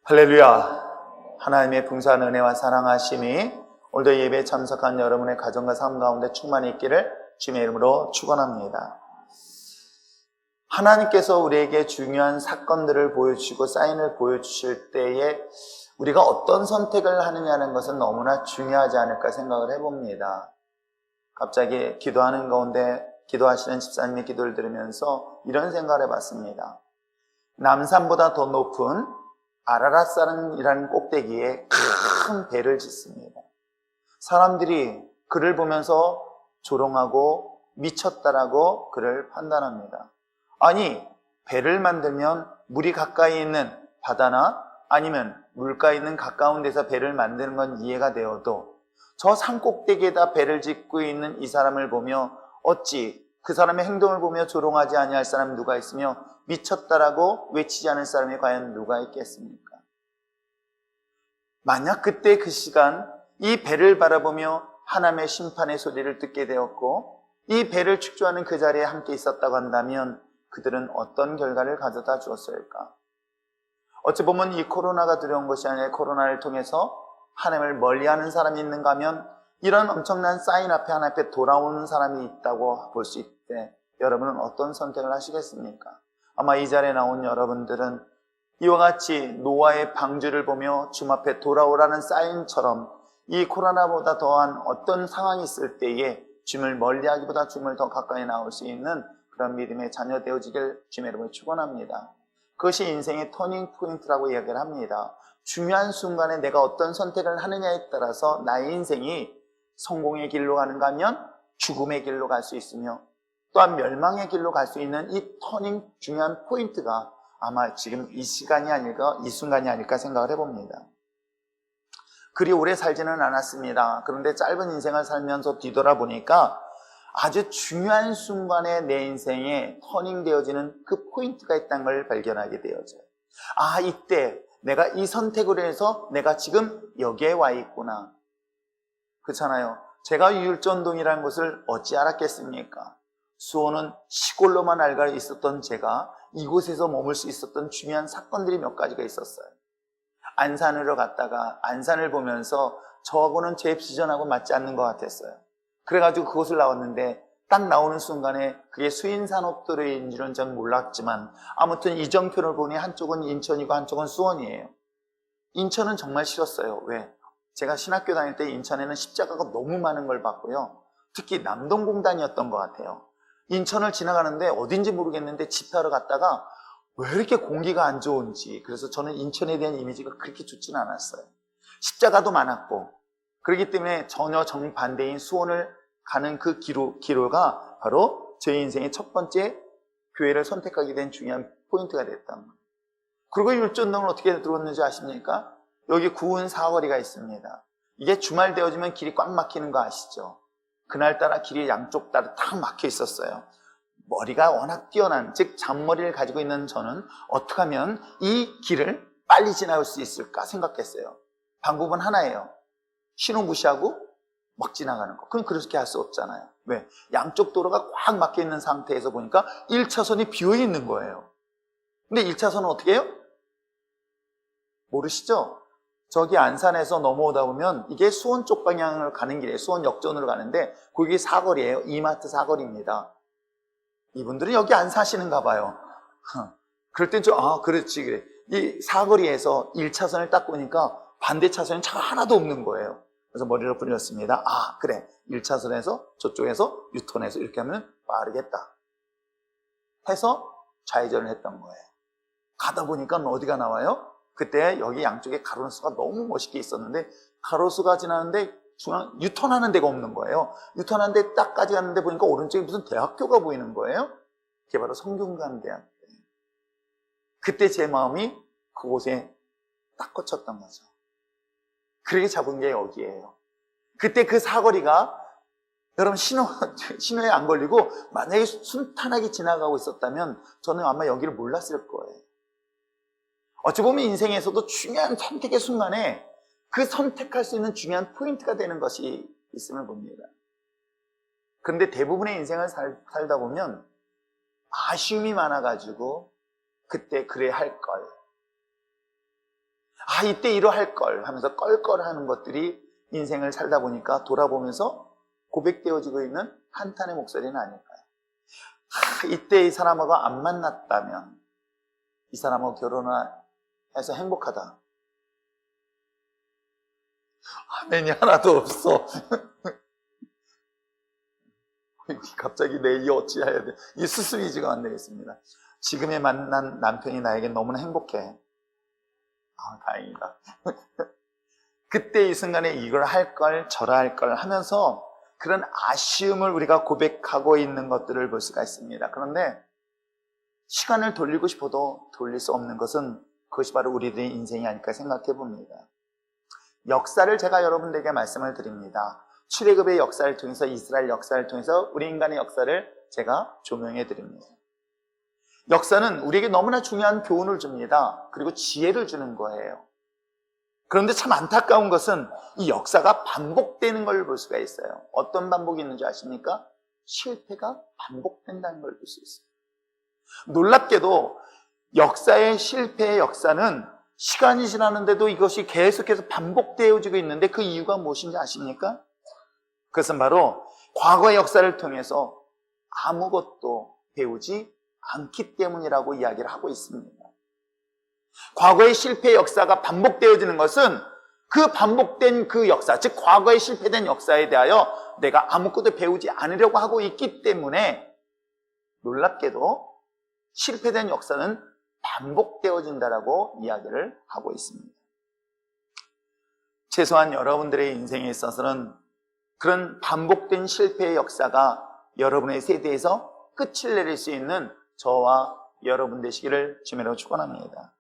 할렐루야. 하나님의 풍성한 은혜와 사랑하심이 오늘도 예배에 참석한 여러분의 가정과 삶 가운데 충만히 있기를 주님의 이름으로 축원합니다. 하나님께서 우리에게 중요한 사건들을 보여주시고 사인을 보여주실 때에 우리가 어떤 선택을 하느냐는 것은 너무나 중요하지 않을까 생각을 해봅니다. 갑자기 기도하는 가운데 기도하시는 집사님의 기도를 들으면서 이런 생각을 해봤습니다. 남산보다 더 높은 아라랏산이라는 꼭대기에 큰 배를 짓습니다. 사람들이 그를 보면서 조롱하고 미쳤다라고 그를 판단합니다. 아니, 배를 만들면 물이 가까이 있는 바다나 아니면 물가 있는 가까운 데서 배를 만드는 건 이해가 되어도 저 산 꼭대기에다 배를 짓고 있는 이 사람을 보며 어찌 그 사람의 행동을 보며 조롱하지 아니할 사람이 누가 있으며 미쳤다라고 외치지 않을 사람이 과연 누가 있겠습니까? 만약 그때 그 시간 이 배를 바라보며 하나님의 심판의 소리를 듣게 되었고 이 배를 축조하는 그 자리에 함께 있었다고 한다면 그들은 어떤 결과를 가져다 주었을까? 어찌 보면 이 코로나가 두려운 것이 아니라 코로나를 통해서 하나님을 멀리하는 사람이 있는가 하면 이런 엄청난 사인 앞에 하나님 앞에 돌아오는 사람이 있다고 볼 수 있대. 여러분은 어떤 선택을 하시겠습니까? 아마 이 자리에 나온 여러분들은 이와 같이 노아의 방주를 보며 주님 앞에 돌아오라는 사인처럼 이 코로나보다 더한 어떤 상황이 있을 때에 주님을 멀리하기보다 주님을 더 가까이 나올 수 있는 그런 믿음의 자녀 되어지길 주님의 이름으로 축원합니다. 그것이 인생의 터닝 포인트라고 이야기를 합니다. 중요한 순간에 내가 어떤 선택을 하느냐에 따라서 나의 인생이 성공의 길로 가는가 하면 죽음의 길로 갈 수 있으며 또한 멸망의 길로 갈 수 있는 이 터닝 중요한 포인트가 아마 지금 이 시간이 아닐까, 이 순간이 아닐까 생각을 해봅니다. 그리 오래 살지는 않았습니다. 그런데 짧은 인생을 살면서 뒤돌아보니까 아주 중요한 순간에 내 인생에 터닝 되어지는 그 포인트가 있다는 걸 발견하게 되어져요. 아, 이때 내가 이 선택을 해서 내가 지금 여기에 와 있구나. 그렇잖아요. 제가 유일전동이라는 것을 어찌 알았겠습니까? 수원은 시골로만 알고 있었던 제가 이곳에서 머물 수 있었던 중요한 사건들이 몇 가지가 있었어요. 안산으로 갔다가 안산을 보면서 저하고는 제 비전하고 맞지 않는 것 같았어요. 그래가지고 그곳을 나왔는데 딱 나오는 순간에 그게 수인산업도로인 줄은 전 몰랐지만 아무튼 이정표를 보니 한쪽은 인천이고 한쪽은 수원이에요. 인천은 정말 싫었어요. 왜? 제가 신학교 다닐 때 인천에는 십자가가 너무 많은 걸 봤고요. 특히 남동공단이었던 것 같아요. 인천을 지나가는데 어딘지 모르겠는데 집회하러 갔다가 왜 이렇게 공기가 안 좋은지, 그래서 저는 인천에 대한 이미지가 그렇게 좋지는 않았어요. 십자가도 많았고, 그렇기 때문에 전혀 정반대인 수원을 가는 그 기로가 바로 제 인생의 첫 번째 교회를 선택하게 된 중요한 포인트가 됐단 말이에요. 그리고 율전동을 어떻게 들어왔는지 아십니까? 여기 구은 사거리가 있습니다. 이게 주말 되어지면 길이 꽉 막히는 거 아시죠? 그날따라 길이 양쪽 따라 탁 막혀 있었어요. 머리가 워낙 뛰어난, 즉 잔머리를 가지고 있는 저는 어떻게 하면 이 길을 빨리 지나갈 수 있을까 생각했어요. 방법은 하나예요. 신호 무시하고 막 지나가는 거. 그럼 그렇게 할 수 없잖아요. 왜? 양쪽 도로가 꽉 막혀 있는 상태에서 보니까 1차선이 비어 있는 거예요. 근데 1차선은 어떻게 해요? 모르시죠? 저기 안산에서 넘어오다 보면 이게 수원 쪽 방향으로 가는 길이에요. 수원 역전으로 가는데 거기 사거리예요. 이마트 사거리입니다. 이분들은 여기 안 사시는가 봐요. 그럴 땐 좀, 그렇지, 그래. 이 사거리에서 1차선을 딱 보니까 반대 차선에 차가 하나도 없는 거예요. 그래서 머리를 굴렸습니다. 그래. 1차선에서 저쪽에서 유턴해서 이렇게 하면 빠르겠다. 해서 좌회전을 했던 거예요. 가다 보니까 어디가 나와요? 그때 여기 양쪽에 가로수가 너무 멋있게 있었는데 가로수가 지나는데 중앙 유턴하는 데가 없는 거예요. 유턴하는 데 딱까지 갔는데 보니까 오른쪽에 무슨 대학교가 보이는 거예요. 그게 바로 성균관대학교예요. 그때 제 마음이 그곳에 딱 꽂혔던 거죠. 그렇게 잡은 게 여기예요. 그때 그 사거리가 여러분 신호에 안 걸리고 만약에 순탄하게 지나가고 있었다면 저는 아마 여기를 몰랐을 거예요. 어찌 보면 인생에서도 중요한 선택의 순간에 그 선택할 수 있는 중요한 포인트가 되는 것이 있음을 봅니다. 그런데 대부분의 인생을 살다 보면 아쉬움이 많아가지고 그때 그래야 할 걸, 아, 이때 이러할 걸 하면서 껄껄하는 것들이 인생을 살다 보니까 돌아보면서 고백되어지고 있는 한탄의 목소리는 아닐까요? 아, 이때 이 사람하고 안 만났다면, 이 사람하고 결혼해서 행복하다. 아멘이 하나도 없어. 갑자기 내 이 어찌해야 돼. 이 수수이지가 안 되겠습니다. 지금에 만난 남편이 나에게 너무나 행복해. 아, 다행이다. 그때 이 순간에 이걸 할 걸, 저라 할 걸 하면서 그런 아쉬움을 우리가 고백하고 있는 것들을 볼 수가 있습니다. 그런데 시간을 돌리고 싶어도 돌릴 수 없는 것은 그것이 바로 우리들의 인생이 아닐까 생각해 봅니다. 역사를 제가 여러분들에게 말씀을 드립니다. 출애굽의 역사를 통해서, 이스라엘 역사를 통해서 우리 인간의 역사를 제가 조명해 드립니다. 역사는 우리에게 너무나 중요한 교훈을 줍니다. 그리고 지혜를 주는 거예요. 그런데 참 안타까운 것은 이 역사가 반복되는 걸 볼 수가 있어요. 어떤 반복이 있는지 아십니까? 실패가 반복된다는 걸 볼 수 있어요. 놀랍게도 역사의 실패의 역사는 시간이 지나는데도 이것이 계속해서 반복되어지고 있는데 그 이유가 무엇인지 아십니까? 그것은 바로 과거의 역사를 통해서 아무것도 배우지 않기 때문이라고 이야기를 하고 있습니다. 과거의 실패의 역사가 반복되어지는 것은 그 반복된 그 역사, 즉 과거의 실패된 역사에 대하여 내가 아무것도 배우지 않으려고 하고 있기 때문에 놀랍게도 실패된 역사는 반복되어진다라고 이야기를 하고 있습니다. 최소한 여러분들의 인생에 있어서는 그런 반복된 실패의 역사가 여러분의 세대에서 끝을 내릴 수 있는 저와 여러분 되시기를 주님으로 축원합니다.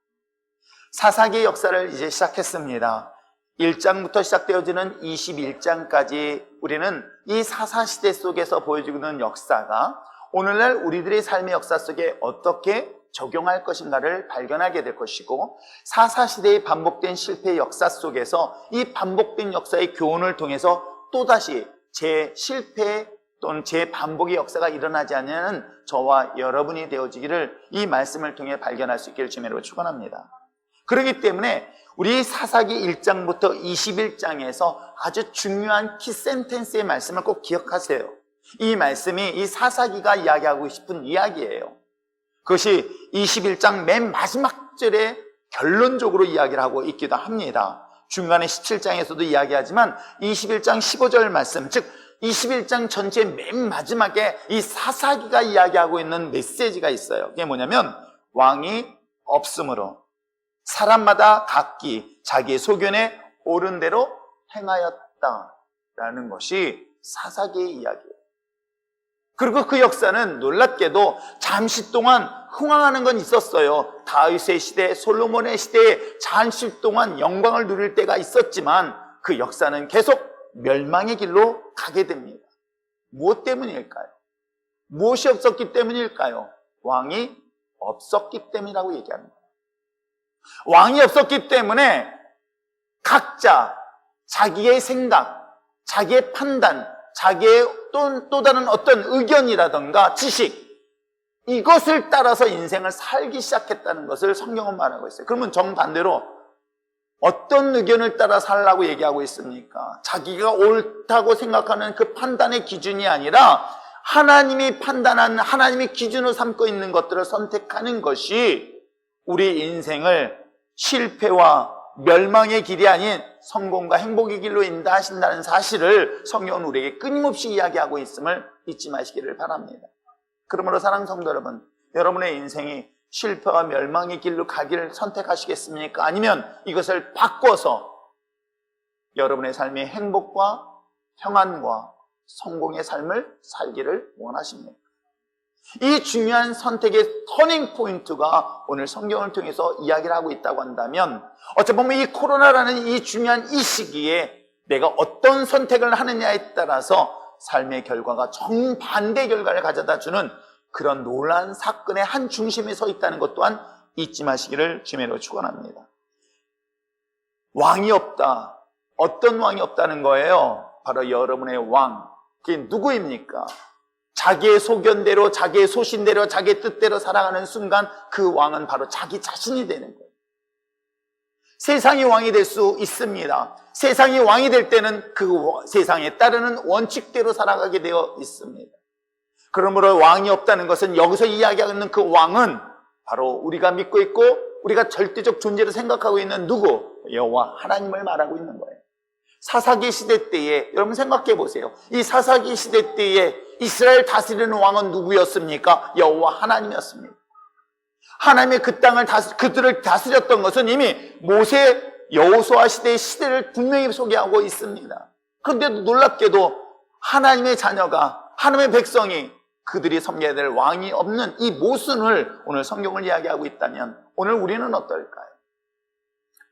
사사기의 역사를 이제 시작했습니다. 1장부터 시작되어지는 21장까지 우리는 이 사사시대 속에서 보여지고 있는 역사가 오늘날 우리들의 삶의 역사 속에 어떻게 적용할 것인가를 발견하게 될 것이고, 사사시대의 반복된 실패의 역사 속에서 이 반복된 역사의 교훈을 통해서 또다시 재실패 또는 재반복의 역사가 일어나지 않는 저와 여러분이 되어지기를 이 말씀을 통해 발견할 수 있기를 주님으로 축원합니다. 그렇기 때문에 우리 사사기 1장부터 21장에서 아주 중요한 키 센텐스의 말씀을 꼭 기억하세요. 이 말씀이 이 사사기가 이야기하고 싶은 이야기예요. 그것이 21장 맨 마지막 절에 결론적으로 이야기를 하고 있기도 합니다. 중간에 17장에서도 이야기하지만 21장 15절 말씀, 즉 21장 전체 맨 마지막에 이 사사기가 이야기하고 있는 메시지가 있어요. 그게 뭐냐면 왕이 없으므로 사람마다 각기 자기의 소견에 옳은 대로 행하였다라는 것이 사사기의 이야기예요. 그리고 그 역사는 놀랍게도 잠시 동안 흥황하는 건 있었어요. 다윗의 시대, 솔로몬의 시대에 잠시 동안 영광을 누릴 때가 있었지만 그 역사는 계속 멸망의 길로 가게 됩니다. 무엇 때문일까요? 무엇이 없었기 때문일까요? 왕이 없었기 때문이라고 얘기합니다. 왕이 없었기 때문에 각자 자기의 생각, 자기의 판단, 자기의 또 다른 어떤 의견이라든가 지식, 이것을 따라서 인생을 살기 시작했다는 것을 성경은 말하고 있어요. 그러면 정반대로 어떤 의견을 따라 살라고 얘기하고 있습니까? 자기가 옳다고 생각하는 그 판단의 기준이 아니라 하나님이 판단한, 하나님이 기준으로 삼고 있는 것들을 선택하는 것이 우리 인생을 실패와 멸망의 길이 아닌 성공과 행복의 길로 인도하신다는 사실을 성경은 우리에게 끊임없이 이야기하고 있음을 잊지 마시기를 바랍니다. 그러므로 사랑하는 성도 여러분, 여러분의 인생이 실패와 멸망의 길로 가기를 선택하시겠습니까? 아니면 이것을 바꿔서 여러분의 삶의 행복과 평안과 성공의 삶을 살기를 원하십니까? 이 중요한 선택의 터닝 포인트가 오늘 성경을 통해서 이야기를 하고 있다고 한다면, 어찌 보면 이 코로나라는 이 중요한 이 시기에 내가 어떤 선택을 하느냐에 따라서 삶의 결과가 정반대 결과를 가져다 주는 그런 놀라운 사건의 한 중심에 서 있다는 것 또한 잊지 마시기를 주님으로 축원합니다. 왕이 없다. 어떤 왕이 없다는 거예요? 바로 여러분의 왕. 그게 누구입니까? 자기의 소견대로, 자기의 소신대로, 자기의 뜻대로 살아가는 순간 그 왕은 바로 자기 자신이 되는 거예요. 세상이 왕이 될 수 있습니다. 세상이 왕이 될 때는 그 세상에 따르는 원칙대로 살아가게 되어 있습니다. 그러므로 왕이 없다는 것은 여기서 이야기하는 그 왕은 바로 우리가 믿고 있고 우리가 절대적 존재로 생각하고 있는 누구? 여호와 하나님을 말하고 있는 거예요. 사사기 시대 때에 여러분 생각해 보세요. 이 사사기 시대 때에 이스라엘 다스리는 왕은 누구였습니까? 여호와 하나님이었습니다. 하나님의 그 땅을 그들을 다스렸던 것은 이미 모세 여호수아 시대의 시대를 분명히 소개하고 있습니다. 그런데도 놀랍게도 하나님의 자녀가 하나님의 백성이 그들이 섬겨야 될 왕이 없는 이 모순을 오늘 성경을 이야기하고 있다면 오늘 우리는 어떨까요?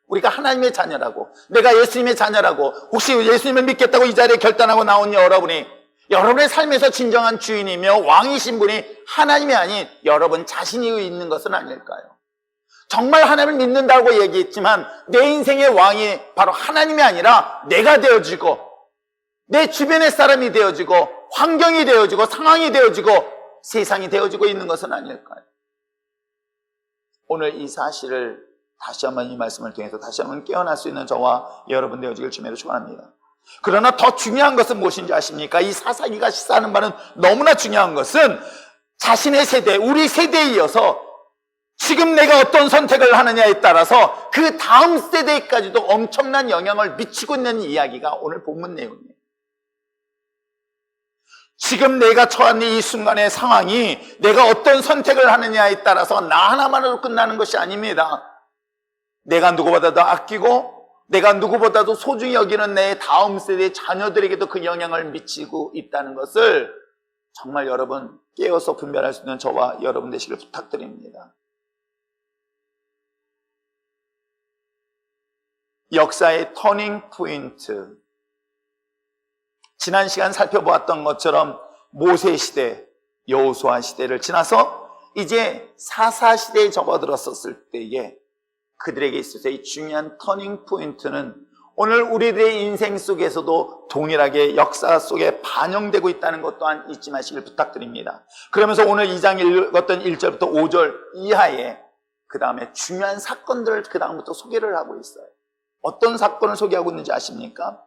우리가 하나님의 자녀라고, 내가 예수님의 자녀라고, 혹시 예수님을 믿겠다고 이 자리에 결단하고 나온 여러분이 여러분의 삶에서 진정한 주인이며 왕이신 분이 하나님이 아닌 여러분 자신이 있는 것은 아닐까요? 정말 하나님을 믿는다고 얘기했지만 내 인생의 왕이 바로 하나님이 아니라 내가 되어지고 내 주변의 사람이 되어지고 환경이 되어지고 상황이 되어지고 세상이 되어지고 있는 것은 아닐까요? 오늘 이 사실을 다시 한번 이 말씀을 통해서 다시 한번 깨어날 수 있는 저와 여러분 되어지길 주님으로 축원합니다. 그러나 더 중요한 것은 무엇인지 아십니까? 이 사사기가 시사하는 바는 너무나 중요한 것은 자신의 세대, 우리 세대에 이어서 지금 내가 어떤 선택을 하느냐에 따라서 그 다음 세대까지도 엄청난 영향을 미치고 있는 이야기가 오늘 본문 내용이에요. 지금 내가 처한 이 순간의 상황이 내가 어떤 선택을 하느냐에 따라서 나 하나만으로 끝나는 것이 아닙니다. 내가 누구보다도 아끼고 내가 누구보다도 소중히 여기는 내 다음 세대의 자녀들에게도 그 영향을 미치고 있다는 것을 정말 여러분 깨어서 분별할 수 있는 저와 여러분 되시길 부탁드립니다. 역사의 터닝 포인트, 지난 시간 살펴보았던 것처럼 모세 시대, 여호수아 시대를 지나서 이제 사사 시대에 접어들었었을 때에 그들에게 있어서 이 중요한 터닝 포인트는 오늘 우리들의 인생 속에서도 동일하게 역사 속에 반영되고 있다는 것 또한 잊지 마시길 부탁드립니다. 그러면서 오늘 2장 읽었던 1절부터 5절 이하에 그 다음에 중요한 사건들을 그 다음부터 소개를 하고 있어요. 어떤 사건을 소개하고 있는지 아십니까?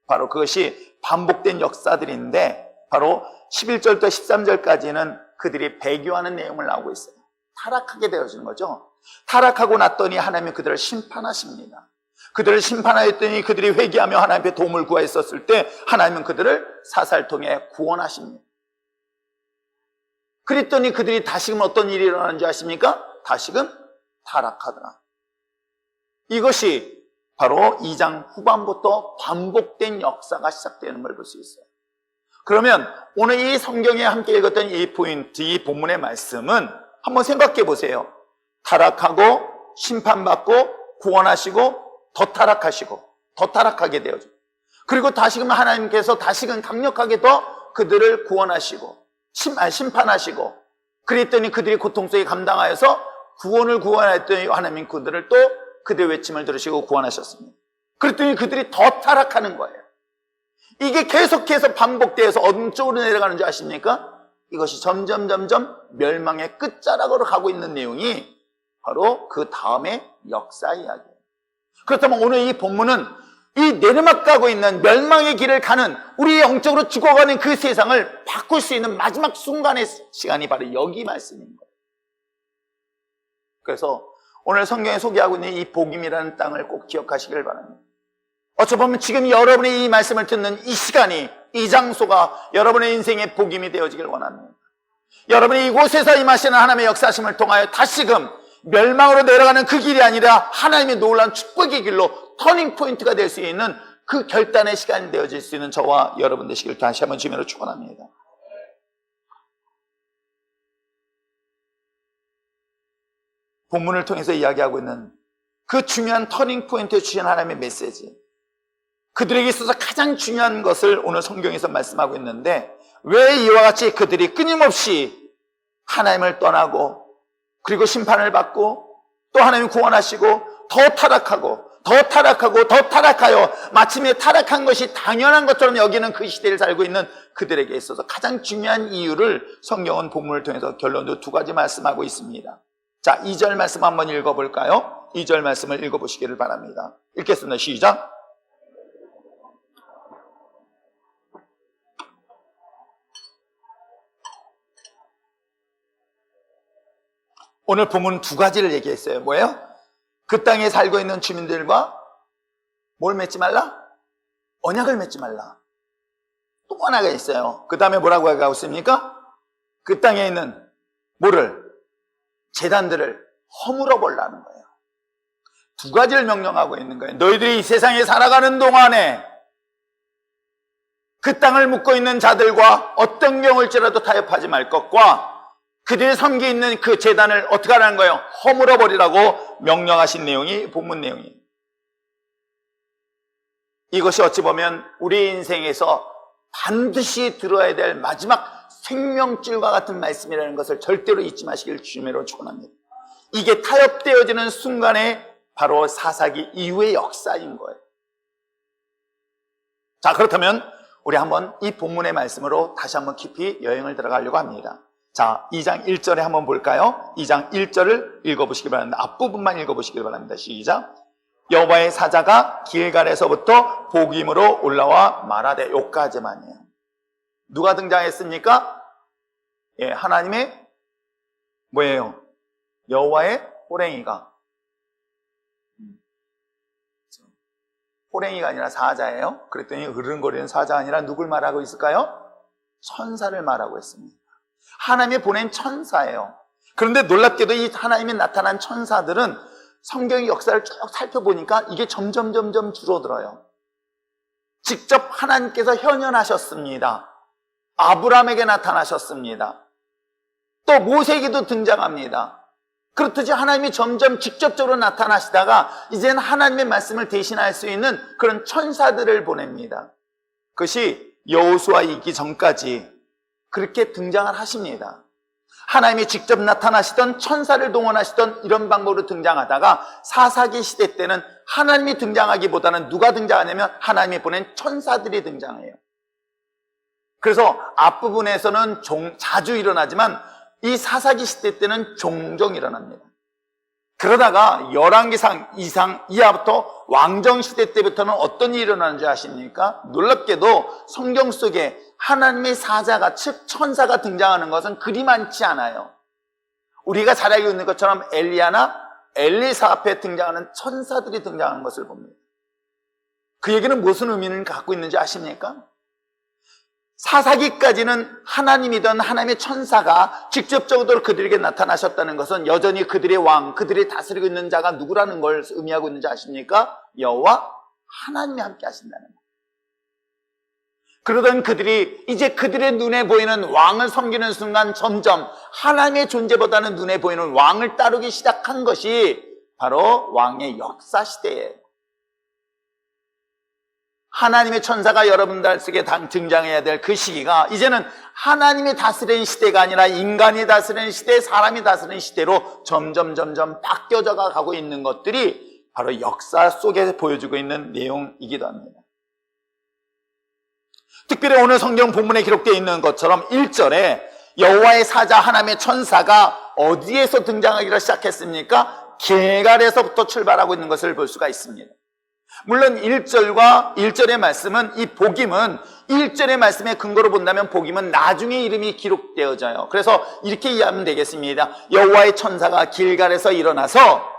바로 그것이 반복된 역사들인데 바로 11절부터 13절까지는 그들이 배교하는 내용을 나오고 있어요. 타락하게 되어지는 거죠. 타락하고 났더니 하나님이 그들을 심판하십니다. 그들을 심판하였더니 그들이 회개하며 하나님의 도움을 구하였었을 때 하나님은 그들을 사사를 통해 구원하십니다. 그랬더니 그들이 다시금 어떤 일이 일어나는지 아십니까? 다시금 타락하더라. 이것이 바로 2장 후반부터 반복된 역사가 시작되는 걸 볼 수 있어요. 그러면 오늘 이 성경에 함께 읽었던 이 포인트, 이 본문의 말씀은 한번 생각해 보세요. 타락하고 심판받고 구원하시고 더 타락하시고 더 타락하게 되어져. 그리고 다시금 하나님께서 다시금 강력하게 더 그들을 구원하시고 심판하시고 그랬더니 그들이 고통 속에 감당하여서 구원을 구원했더니 하나님 그들을 또 그들의 외침을 들으시고 구원하셨습니다. 그랬더니 그들이 더 타락하는 거예요. 이게 계속해서 반복되어서 어느 쪽으로 내려가는 줄 아십니까? 이것이 점점 멸망의 끝자락으로 가고 있는 내용이 바로 그 다음의 역사 이야기예요. 그렇다면 오늘 이 본문은 이 내리막 가고 있는 멸망의 길을 가는 우리 영적으로 죽어가는 그 세상을 바꿀 수 있는 마지막 순간의 시간이 바로 여기 말씀인 거예요. 그래서 오늘 성경에 소개하고 있는 이 복임이라는 땅을 꼭 기억하시길 바랍니다. 어쩌면 지금 여러분이 이 말씀을 듣는 이 시간이, 이 장소가 여러분의 인생의 복임이 되어지길 원합니다. 여러분이 이곳에서 임하시는 하나님의 역사심을 통하여 다시금 멸망으로 내려가는 그 길이 아니라 하나님의 놀라운 축복의 길로 터닝 포인트가 될 수 있는 그 결단의 시간이 되어질 수 있는 저와 여러분 되시길 다시 한번 주님으로 축원합니다. 본문을 통해서 이야기하고 있는 그 중요한 터닝 포인트에 주신 하나님의 메시지, 그들에게 있어서 가장 중요한 것을 오늘 성경에서 말씀하고 있는데 왜 이와 같이 그들이 끊임없이 하나님을 떠나고 그리고 심판을 받고 또 하나님이 구원하시고 더 타락하고 더 타락하여 마침내 타락한 것이 당연한 것처럼 여기는 그 시대를 살고 있는 그들에게 있어서 가장 중요한 이유를 성경은 본문을 통해서 결론으로 두 가지 말씀하고 있습니다. 자, 2절 말씀 한번 읽어볼까요? 2절 말씀을 읽어보시기를 바랍니다. 읽겠습니다. 시작. 오늘 본문 두 가지를 얘기했어요. 뭐예요? 그 땅에 살고 있는 주민들과 뭘 맺지 말라? 언약을 맺지 말라. 또 하나가 있어요. 그 다음에 뭐라고 하고 있습니까? 그 땅에 있는 뭐를? 제단들을 허물어 보려는 거예요. 두 가지를 명령하고 있는 거예요. 너희들이 이 세상에 살아가는 동안에 그 땅을 묵고 있는 자들과 어떤 경우일지라도 타협하지 말 것과 그들의 섬기 있는 그 제단을 어떻게 하라는 거예요? 허물어 버리라고 명령하신 내용이 본문 내용이에요. 이것이 어찌 보면 우리 인생에서 반드시 들어야 될 마지막 생명줄과 같은 말씀이라는 것을 절대로 잊지 마시길 주님으로 축원합니다. 이게 타협되어지는 순간에 바로 사사기 이후의 역사인 거예요. 자, 그렇다면 우리 한번 이 본문의 말씀으로 다시 한번 깊이 여행을 들어가려고 합니다. 자, 2장 1절에 한번 볼까요? 2장 1절을 읽어보시기 바랍니다. 앞부분만 읽어보시기 바랍니다. 시작. 여호와의 사자가 길갈에서부터 복임으로 올라와 말하되, 요까지만이에요. 누가 등장했습니까? 예, 하나님의 뭐예요? 여호와의 호랭이가, 호랭이가 아니라 사자예요. 그랬더니 으르렁거리는 사자 아니라 누굴 말하고 있을까요? 천사를 말하고 있습니다. 하나님이 보낸 천사예요. 그런데 놀랍게도 이 하나님이 나타난 천사들은 성경의 역사를 쭉 살펴보니까 이게 점점 줄어들어요. 직접 하나님께서 현현하셨습니다. 아브라함에게 나타나셨습니다. 또 모세에게도 등장합니다. 그렇듯이 하나님이 점점 직접적으로 나타나시다가 이제는 하나님의 말씀을 대신할 수 있는 그런 천사들을 보냅니다. 그것이 여호수아 이기 전까지 그렇게 등장을 하십니다. 하나님이 직접 나타나시던 천사를 동원하시던 이런 방법으로 등장하다가 사사기 시대 때는 하나님이 등장하기보다는 누가 등장하냐면 하나님이 보낸 천사들이 등장해요. 그래서 앞부분에서는 자주 일어나지만 이 사사기 시대 때는 종종 일어납니다. 그러다가 열왕기상 이상 이하부터 왕정시대 때부터는 어떤 일이 일어나는지 아십니까? 놀랍게도 성경 속에 하나님의 사자가, 즉 천사가 등장하는 것은 그리 많지 않아요. 우리가 잘 알고 있는 것처럼 엘리야나 엘리사 앞에 등장하는 천사들이 등장하는 것을 봅니다. 그 얘기는 무슨 의미를 갖고 있는지 아십니까? 사사기까지는 하나님이던 하나님의 천사가 직접적으로 그들에게 나타나셨다는 것은 여전히 그들의 왕, 그들이 다스리고 있는 자가 누구라는 걸 의미하고 있는지 아십니까? 여호와 하나님이 함께 하신다는 것. 그러던 그들이 이제 그들의 눈에 보이는 왕을 섬기는 순간 점점 하나님의 존재보다는 눈에 보이는 왕을 따르기 시작한 것이 바로 왕의 역사 시대예요. 하나님의 천사가 여러분들 속에 등장해야 될 그 시기가 이제는 하나님이 다스리는 시대가 아니라 인간이 다스리는 시대, 사람이 다스리는 시대로 점점 바뀌어져 가고 있는 것들이 바로 역사 속에 보여주고 있는 내용이기도 합니다. 특별히 오늘 성경 본문에 기록되어 있는 것처럼 1절에 여호와의 사자 하나님의 천사가 어디에서 등장하기를 시작했습니까? 길갈에서부터 출발하고 있는 것을 볼 수가 있습니다. 물론 1절과 1절의 말씀은, 이 복임은 1절의 말씀의 근거로 본다면 복임은 나중에 이름이 기록되어져요. 그래서 이렇게 이해하면 되겠습니다. 여호와의 천사가 길갈에서 일어나서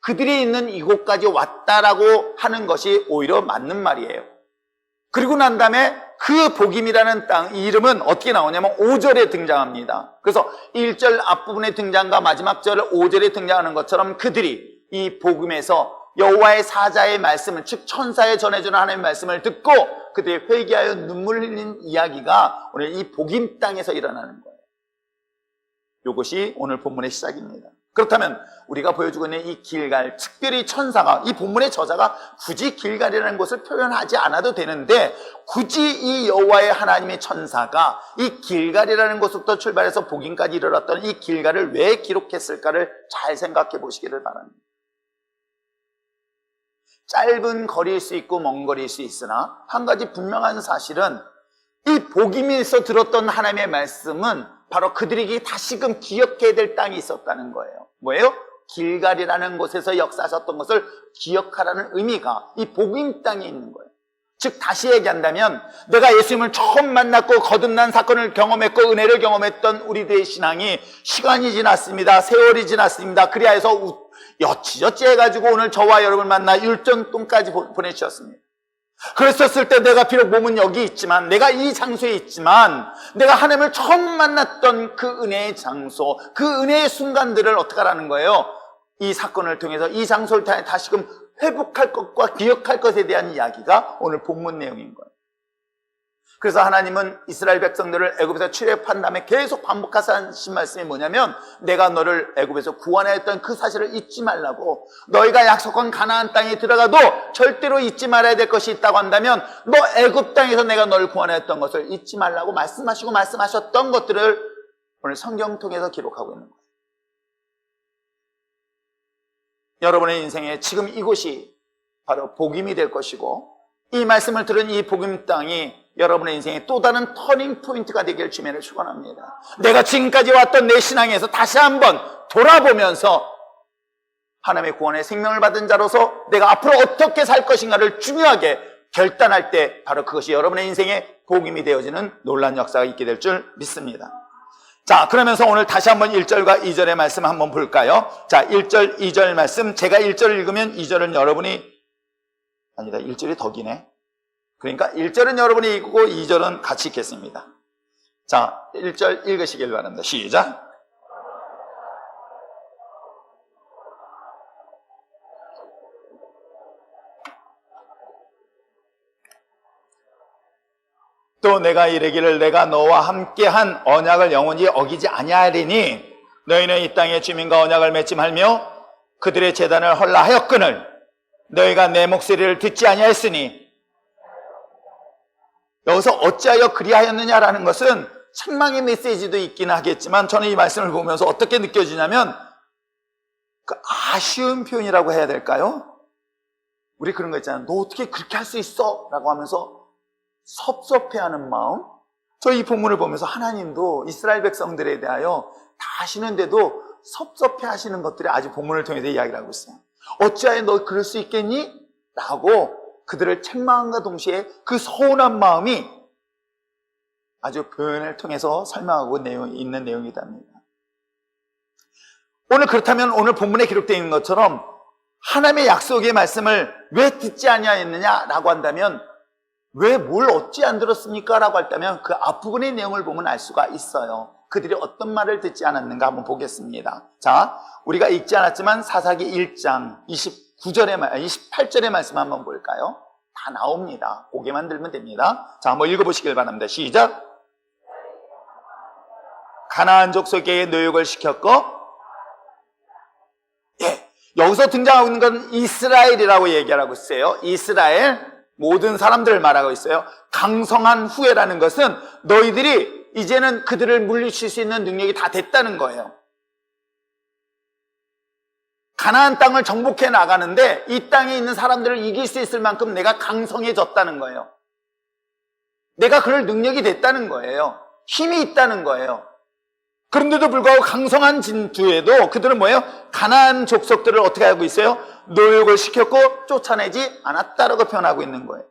그들이 있는 이곳까지 왔다라고 하는 것이 오히려 맞는 말이에요. 그리고 난 다음에 그 복임이라는 땅, 이 이름은 어떻게 나오냐면 5절에 등장합니다. 그래서 1절 앞부분의 등장과 마지막 절 5절에 등장하는 것처럼 그들이 이 복음에서 여호와의 사자의 말씀을, 즉 천사에 전해주는 하나님의 말씀을 듣고 그들이 회개하여 눈물 흘린 이야기가 오늘 이 복임 땅에서 일어나는 거예요. 이것이 오늘 본문의 시작입니다. 그렇다면 우리가 보여주고 있는 이 길갈, 특별히 천사가, 이 본문의 저자가 굳이 길갈이라는 것을 표현하지 않아도 되는데 굳이 이 여호와의 하나님의 천사가 이 길갈이라는 곳부터 출발해서 복임까지 이르렀던 이 길갈을 왜 기록했을까를 잘 생각해 보시기를 바랍니다. 짧은 거리일 수 있고 먼 거리일 수 있으나 한 가지 분명한 사실은 이 복임에서 들었던 하나님의 말씀은 바로 그들에게 다시금 기억해야 될 땅이 있었다는 거예요. 뭐예요? 길갈이라는 곳에서 역사하셨던 것을 기억하라는 의미가 이 복음 땅에 있는 거예요. 즉 다시 얘기한다면 내가 예수님을 처음 만났고 거듭난 사건을 경험했고 은혜를 경험했던 우리들의 신앙이 시간이 지났습니다. 세월이 지났습니다. 그리하 해서 여치저치 해가지고 오늘 저와 여러분을 만나 율전동까지 보내주셨습니다. 그랬었을 때 내가 비록 몸은 여기 있지만, 내가 이 장소에 있지만, 내가 하나님을 처음 만났던 그 은혜의 장소, 그 은혜의 순간들을 어떻게 하라는 거예요? 이 사건을 통해서 이 장소를 다시금 회복할 것과 기억할 것에 대한 이야기가 오늘 본문 내용인 거예요. 그래서 하나님은 이스라엘 백성들을 애굽에서 출애굽한 다음에 계속 반복하신 말씀이 뭐냐면, 내가 너를 애굽에서 구원하였던 그 사실을 잊지 말라고, 너희가 약속한 가나안 땅에 들어가도 절대로 잊지 말아야 될 것이 있다고 한다면 너 애굽 땅에서 내가 너를 구원하였던 것을 잊지 말라고 말씀하셨던 것들을 오늘 성경 통해서 기록하고 있는 거예요. 여러분의 인생에 지금 이곳이 바로 복음이 될 것이고, 이 말씀을 들은 이 복음 땅이 여러분의 인생에 또 다른 터닝 포인트가 되길 주님을 축원합니다. 내가 지금까지 왔던 내 신앙에서 다시 한번 돌아보면서 하나님의 구원의 생명을 받은 자로서 내가 앞으로 어떻게 살 것인가를 중요하게 결단할 때 바로 그것이 여러분의 인생에 복음이 되어지는 놀라운 역사가 있게 될 줄 믿습니다. 자, 그러면서 오늘 다시 한번 1절과 2절의 말씀 한번 볼까요? 자, 1절, 2절 말씀. 제가 1절을 읽으면 2절은 여러분이, 아니다, 1절이 더 기네. 그러니까 1절은 여러분이 읽고 2절은 같이 읽겠습니다. 자, 1절 읽으시길 바랍니다. 시작. 또 내가 이르기를 내가 너와 함께한 언약을 영원히 어기지 아니하리니 너희는 이 땅의 주민과 언약을 맺지 말며 그들의 제단을 헐라하였거늘 너희가 내 목소리를 듣지 아니하였으니. 여기서 어찌하여 그리하였느냐라는 것은 책망의 메시지도 있긴 하겠지만 저는 이 말씀을 보면서 어떻게 느껴지냐면 그 아쉬운 표현이라고 해야 될까요? 우리 그런 거 있잖아요. 너 어떻게 그렇게 할 수 있어? 라고 하면서 섭섭해하는 마음. 저 이 본문을 보면서 하나님도 이스라엘 백성들에 대하여 다 하시는데도 섭섭해하시는 것들이 아주 본문을 통해서 이야기를 하고 있어요. 어찌하여 너 그럴 수 있겠니? 라고 그들을 책망함과 동시에 그 서운한 마음이 아주 표현을 통해서 설명하고 있는 내용이답니다. 오늘 그렇다면 오늘 본문에 기록되어 있는 것처럼 하나님의 약속의 말씀을 왜 듣지 아니하였느냐라고 한다면 왜 뭘 어찌 안 들었습니까? 라고 했다면 그 앞부분의 내용을 보면 알 수가 있어요. 그들이 어떤 말을 듣지 않았는가 한번 보겠습니다. 자, 우리가 읽지 않았지만 사사기 1장 28절의 말씀 한번 볼까요? 다 나옵니다. 고개만 들면 됩니다. 자, 한번 읽어보시길 바랍니다. 시작. 가나안 족속에게 노역을 시켰고, 예, 여기서 등장하고 있는 건 이스라엘이라고 얘기하고 있어요. 이스라엘. 모든 사람들을 말하고 있어요. 강성한 후에라는 것은 너희들이 이제는 그들을 물리칠 수 있는 능력이 다 됐다는 거예요. 가나안 땅을 정복해 나가는데 이 땅에 있는 사람들을 이길 수 있을 만큼 내가 강성해졌다는 거예요. 내가 그럴 능력이 됐다는 거예요. 힘이 있다는 거예요. 그런데도 불구하고 강성한 진주에도 그들은 뭐예요? 가나안 족속들을 어떻게 하고 있어요? 노역을 시켰고 쫓아내지 않았다라고 표현하고 있는 거예요.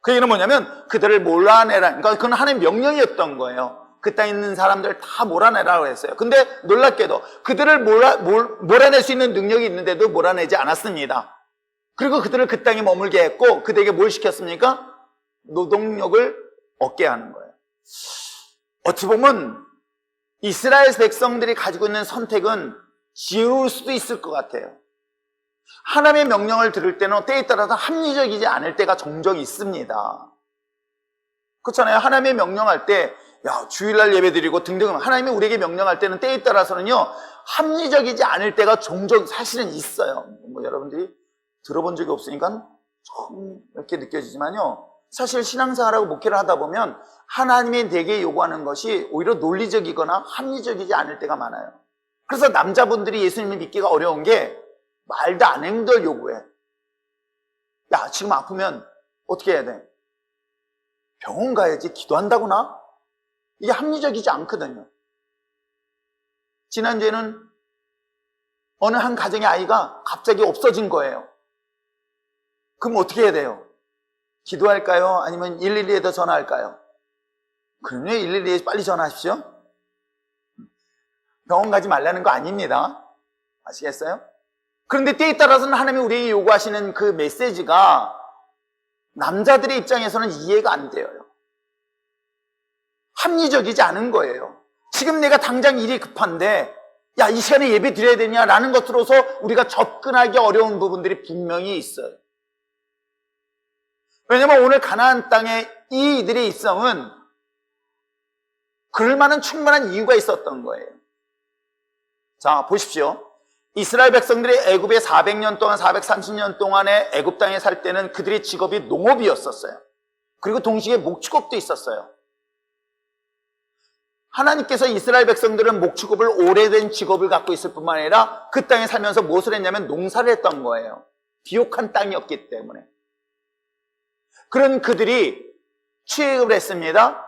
그 얘기는 뭐냐면 그들을 몰아내라. 그러니까 그건 하나님의 명령이었던 거예요. 그 땅에 있는 사람들을 다 몰아내라고 했어요. 근데 놀랍게도 그들을 몰아낼 수 있는 능력이 있는데도 몰아내지 않았습니다. 그리고 그들을 그 땅에 머물게 했고 그들에게 뭘 시켰습니까? 노동력을 얻게 하는 거예요. 어찌 보면 이스라엘 백성들이 가지고 있는 선택은 지혜로울 수도 있을 것 같아요. 하나님의 명령을 들을 때는 때에 따라서 합리적이지 않을 때가 종종 있습니다. 그렇잖아요. 하나님의 명령할 때 주일날 예배드리고 등등 하나님이 우리에게 명령할 때는 때에 따라서는요 합리적이지 않을 때가 종종 사실은 있어요. 뭐 여러분들이 들어본 적이 없으니까 처음 이렇게 느껴지지만요, 사실 신앙생활하고 목회를 하다 보면 하나님이 내게 요구하는 것이 오히려 논리적이거나 합리적이지 않을 때가 많아요. 그래서 남자분들이 예수님을 믿기가 어려운 게 말도 안 하는 걸 요구해. 야, 지금 아프면 어떻게 해야 돼? 병원 가야지. 기도한다구나? 이게 합리적이지 않거든요. 지난주에는 어느 한 가정의 아이가 갑자기 없어진 거예요. 그럼 어떻게 해야 돼요? 기도할까요? 아니면 112에다 전화할까요? 그럼요, 112에 빨리 전화하십시오. 병원 가지 말라는 거 아닙니다. 아시겠어요? 그런데 때에 따라서는 하나님이 우리에게 요구하시는 그 메시지가 남자들의 입장에서는 이해가 안 돼요. 합리적이지 않은 거예요. 지금 내가 당장 일이 급한데 야, 이 시간에 예배 드려야 되냐라는 것으로서 우리가 접근하기 어려운 부분들이 분명히 있어요. 왜냐하면 오늘 가나안 땅에 이들의 입성은 그럴 만한 충분한 이유가 있었던 거예요. 자, 보십시오. 이스라엘 백성들이 애굽에 400년 동안, 430년 동안에 애굽 땅에 살 때는 그들의 직업이 농업이었었어요. 그리고 동시에 목축업도 있었어요. 하나님께서 이스라엘 백성들은 목축업을 오래된 직업을 갖고 있을 뿐만 아니라 그 땅에 살면서 무엇을 했냐면 농사를 했던 거예요. 비옥한 땅이었기 때문에. 그런 그들이 취직을 했습니다.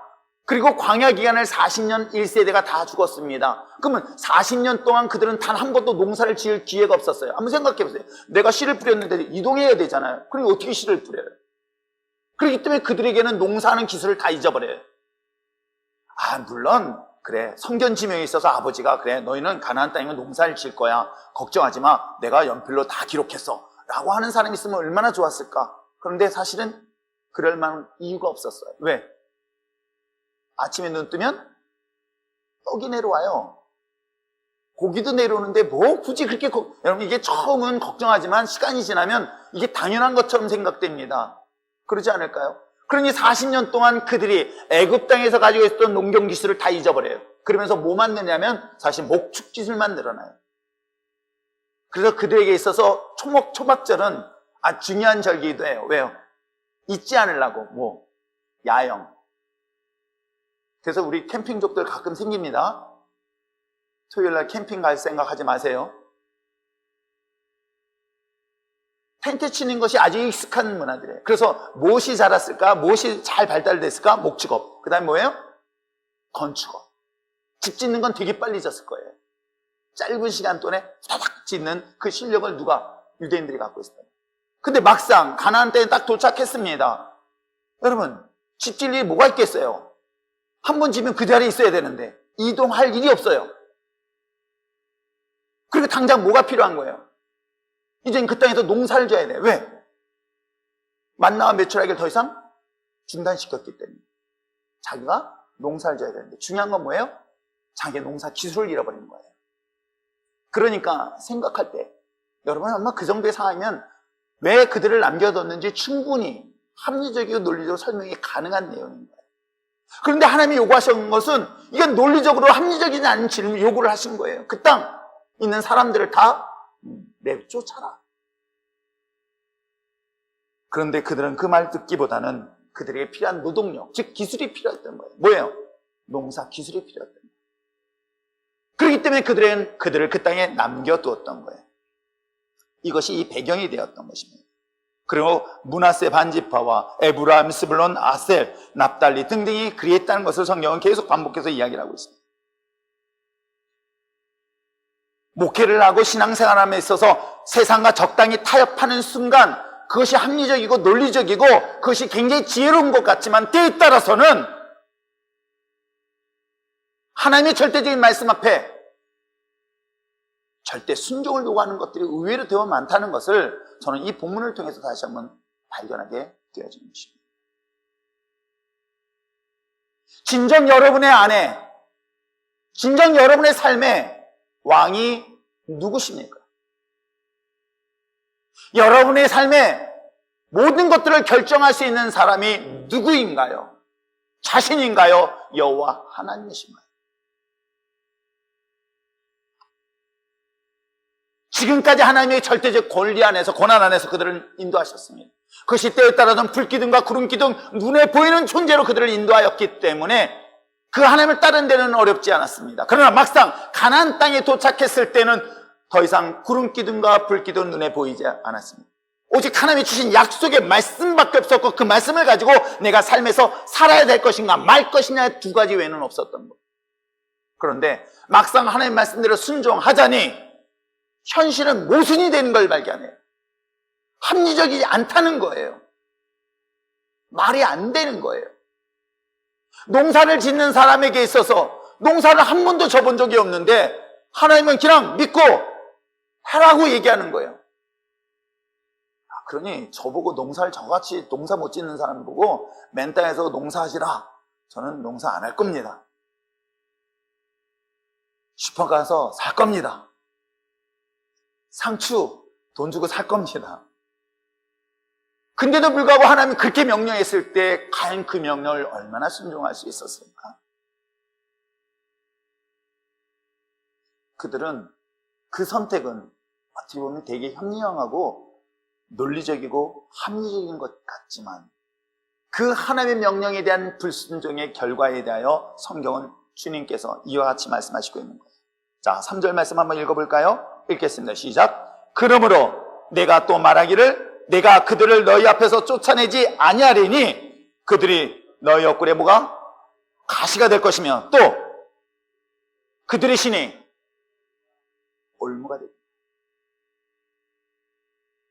그리고 광야 기간을 40년 1세대가 다 죽었습니다. 그러면 40년 동안 그들은 단 한 번도 농사를 지을 기회가 없었어요. 한번 생각해 보세요. 내가 씨를 뿌렸는데 이동해야 되잖아요. 그리고 어떻게 씨를 뿌려요? 그렇기 때문에 그들에게는 농사하는 기술을 다 잊어버려요. 물론 그래, 성견 지명이 있어서 아버지가 그래, 너희는 가나안 땅이면 농사를 지을 거야, 걱정하지 마, 내가 연필로 다 기록했어 라고 하는 사람이 있으면 얼마나 좋았을까. 그런데 사실은 그럴 만한 이유가 없었어요. 왜? 아침에 눈 뜨면 떡이 내려와요. 고기도 내려오는데 뭐 굳이 그렇게 여러분, 이게 처음은 걱정하지만 시간이 지나면 이게 당연한 것처럼 생각됩니다. 그러지 않을까요? 그러니 40년 동안 그들이 애굽 땅에서 가지고 있었던 농경 기술을 다 잊어버려요. 그러면서 뭐 만드냐면 사실 목축 기술만 늘어나요. 그래서 그들에게 있어서 초막절은 아주 중요한 절기도 해요. 왜요? 잊지 않으려고. 야영. 그래서 우리 캠핑족들 가끔 생깁니다. 토요일날 캠핑 갈 생각하지 마세요. 텐트 치는 것이 아주 익숙한 문화들이에요. 그래서 무엇이 자랐을까? 무엇이 잘 발달됐을까? 목축업. 그 다음에 뭐예요? 건축업. 집 짓는 건 되게 빨리 졌을 거예요. 짧은 시간 동안에 사닥 짓는 그 실력을 누가? 유대인들이 갖고 있어요. 근데 막상 가나안 땅에 딱 도착했습니다. 여러분, 집 질 일이 뭐가 있겠어요? 한 번 지면 그 자리에 있어야 되는데 이동할 일이 없어요. 그리고 당장 뭐가 필요한 거예요? 이젠 그 땅에서 농사를 져야 돼. 왜? 만나와 메추라기를 더 이상 중단시켰기 때문에. 자기가 농사를 져야 되는데 중요한 건 뭐예요? 자기의 농사 기술을 잃어버린 거예요. 그러니까 생각할 때 여러분 아마 그 정도의 상황이면 왜 그들을 남겨뒀는지 충분히 합리적이고 논리적으로 설명이 가능한 내용인 거예요. 그런데 하나님이 요구하신 것은 이건 논리적으로 합리적이지 않은 질문 요구를 하신 거예요. 그 땅 있는 사람들을 다 내쫓아라. 그런데 그들은 그 말 듣기보다는 그들에게 필요한 노동력, 즉 기술이 필요했던 거예요. 뭐예요? 농사 기술이 필요했던 거예요. 그렇기 때문에 그들은 그들을 그 땅에 남겨두었던 거예요. 이것이 이 배경이 되었던 것입니다. 그리고 므낫세 반지파와 에브라임, 스불론, 아셀, 납달리 등등이 그리했다는 것을 성경은 계속 반복해서 이야기를 하고 있습니다. 목회를 하고 신앙생활함에 있어서 세상과 적당히 타협하는 순간 그것이 합리적이고 논리적이고 그것이 굉장히 지혜로운 것 같지만 때에 따라서는 하나님의 절대적인 말씀 앞에 절대 순종을 요구하는 것들이 의외로 되어 많다는 것을 저는 이 본문을 통해서 다시 한번 발견하게 되어지는 것입니다. 진정 여러분의 안에, 진정 여러분의 삶에 왕이 누구십니까? 여러분의 삶에 모든 것들을 결정할 수 있는 사람이 누구인가요? 자신인가요? 여호와 하나님이신가요? 지금까지 하나님의 절대적 권리 안에서, 고난 안에서 그들을 인도하셨습니다. 그것이 때에 따라서는 불기둥과 구름기둥, 눈에 보이는 존재로 그들을 인도하였기 때문에 그 하나님을 따른 데는 어렵지 않았습니다. 그러나 막상 가나안 땅에 도착했을 때는 더 이상 구름기둥과 불기둥 눈에 보이지 않았습니다. 오직 하나님이 주신 약속의 말씀밖에 없었고 그 말씀을 가지고 내가 삶에서 살아야 될 것인가 말 것이냐 두 가지 외에는 없었던 것. 그런데 막상 하나님의 말씀대로 순종하자니 현실은 모순이 되는 걸 발견해요. 합리적이지 않다는 거예요. 말이 안 되는 거예요. 농사를 짓는 사람에게 있어서 농사를 한 번도 져본 적이 없는데 하나님은 그냥 믿고 하라고 얘기하는 거예요. 그러니 저보고 농사를 저같이 농사 못 짓는 사람 보고 맨 땅에서 농사하시라. 저는 농사 안 할 겁니다. 슈퍼 가서 살 겁니다. 상추 돈 주고 살 겁니다. 근데도 불구하고 하나님이 그렇게 명령했을 때 과연 그 명령을 얼마나 순종할 수 있었을까? 그들은 그 선택은 어떻게 보면 되게 현명하고 논리적이고 합리적인 것 같지만 그 하나님의 명령에 대한 불순종의 결과에 대하여 성경은 주님께서 이와 같이 말씀하시고 있는 거예요. 자, 3절 말씀 한번 읽어볼까요? 읽겠습니다. 시작. 그러므로 내가 또 말하기를 내가 그들을 너희 앞에서 쫓아내지 아니하리니 그들이 너희 옆구리에 뭐가? 가시가 될 것이며 또 그들의 신이 올무가 되고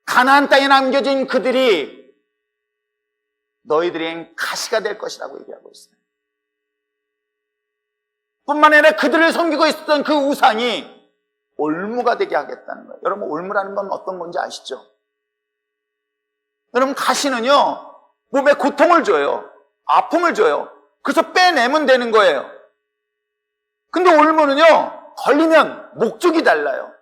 가나안 땅에 남겨진 그들이 너희들의 가시가 될 것이라고 얘기하고 있어요. 뿐만 아니라 그들을 섬기고 있었던 그 우상이 올무가 되게 하겠다는 거예요. 여러분, 올무라는 건 어떤 건지 아시죠? 여러분, 가시는요 몸에 고통을 줘요. 아픔을 줘요. 그래서 빼내면 되는 거예요. 근데 올무는요 걸리면 목적이 달라요.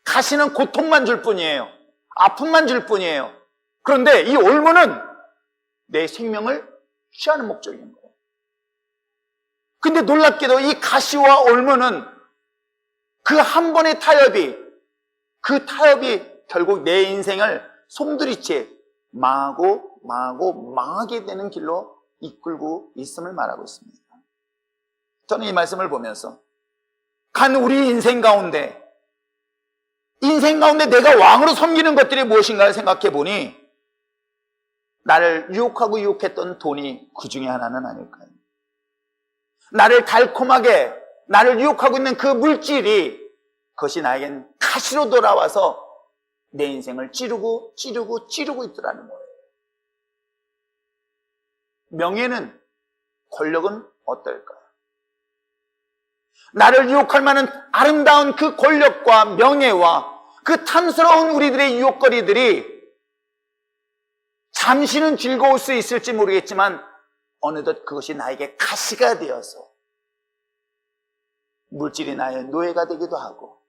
가시는 고통만 줄 뿐이에요. 아픔만 줄 뿐이에요. 그런데 이 올무는 내 생명을 취하는 목적인 거예요. 근데 놀랍게도 이 가시와 올무는 그 한 번의 타협이 결국 내 인생을 솜두리째 망하게 되는 길로 이끌고 있음을 말하고 있습니다. 저는 이 말씀을 보면서 우리 인생 가운데 내가 왕으로 섬기는 것들이 무엇인가를 생각해 보니 나를 유혹하고 유혹했던 돈이 그 중에 하나는 아닐까요? 나를 달콤하게 나를 유혹하고 있는 그 물질이 그것이 나에겐 가시로 돌아와서 내 인생을 찌르고 있더라는 거예요. 명예는, 권력은 어떨까요? 나를 유혹할 만한 아름다운 그 권력과 명예와 그 탐스러운 우리들의 유혹거리들이 잠시는 즐거울 수 있을지 모르겠지만 어느덧 그것이 나에게 가시가 되어서 물질이 나의 노예가 되기도 하고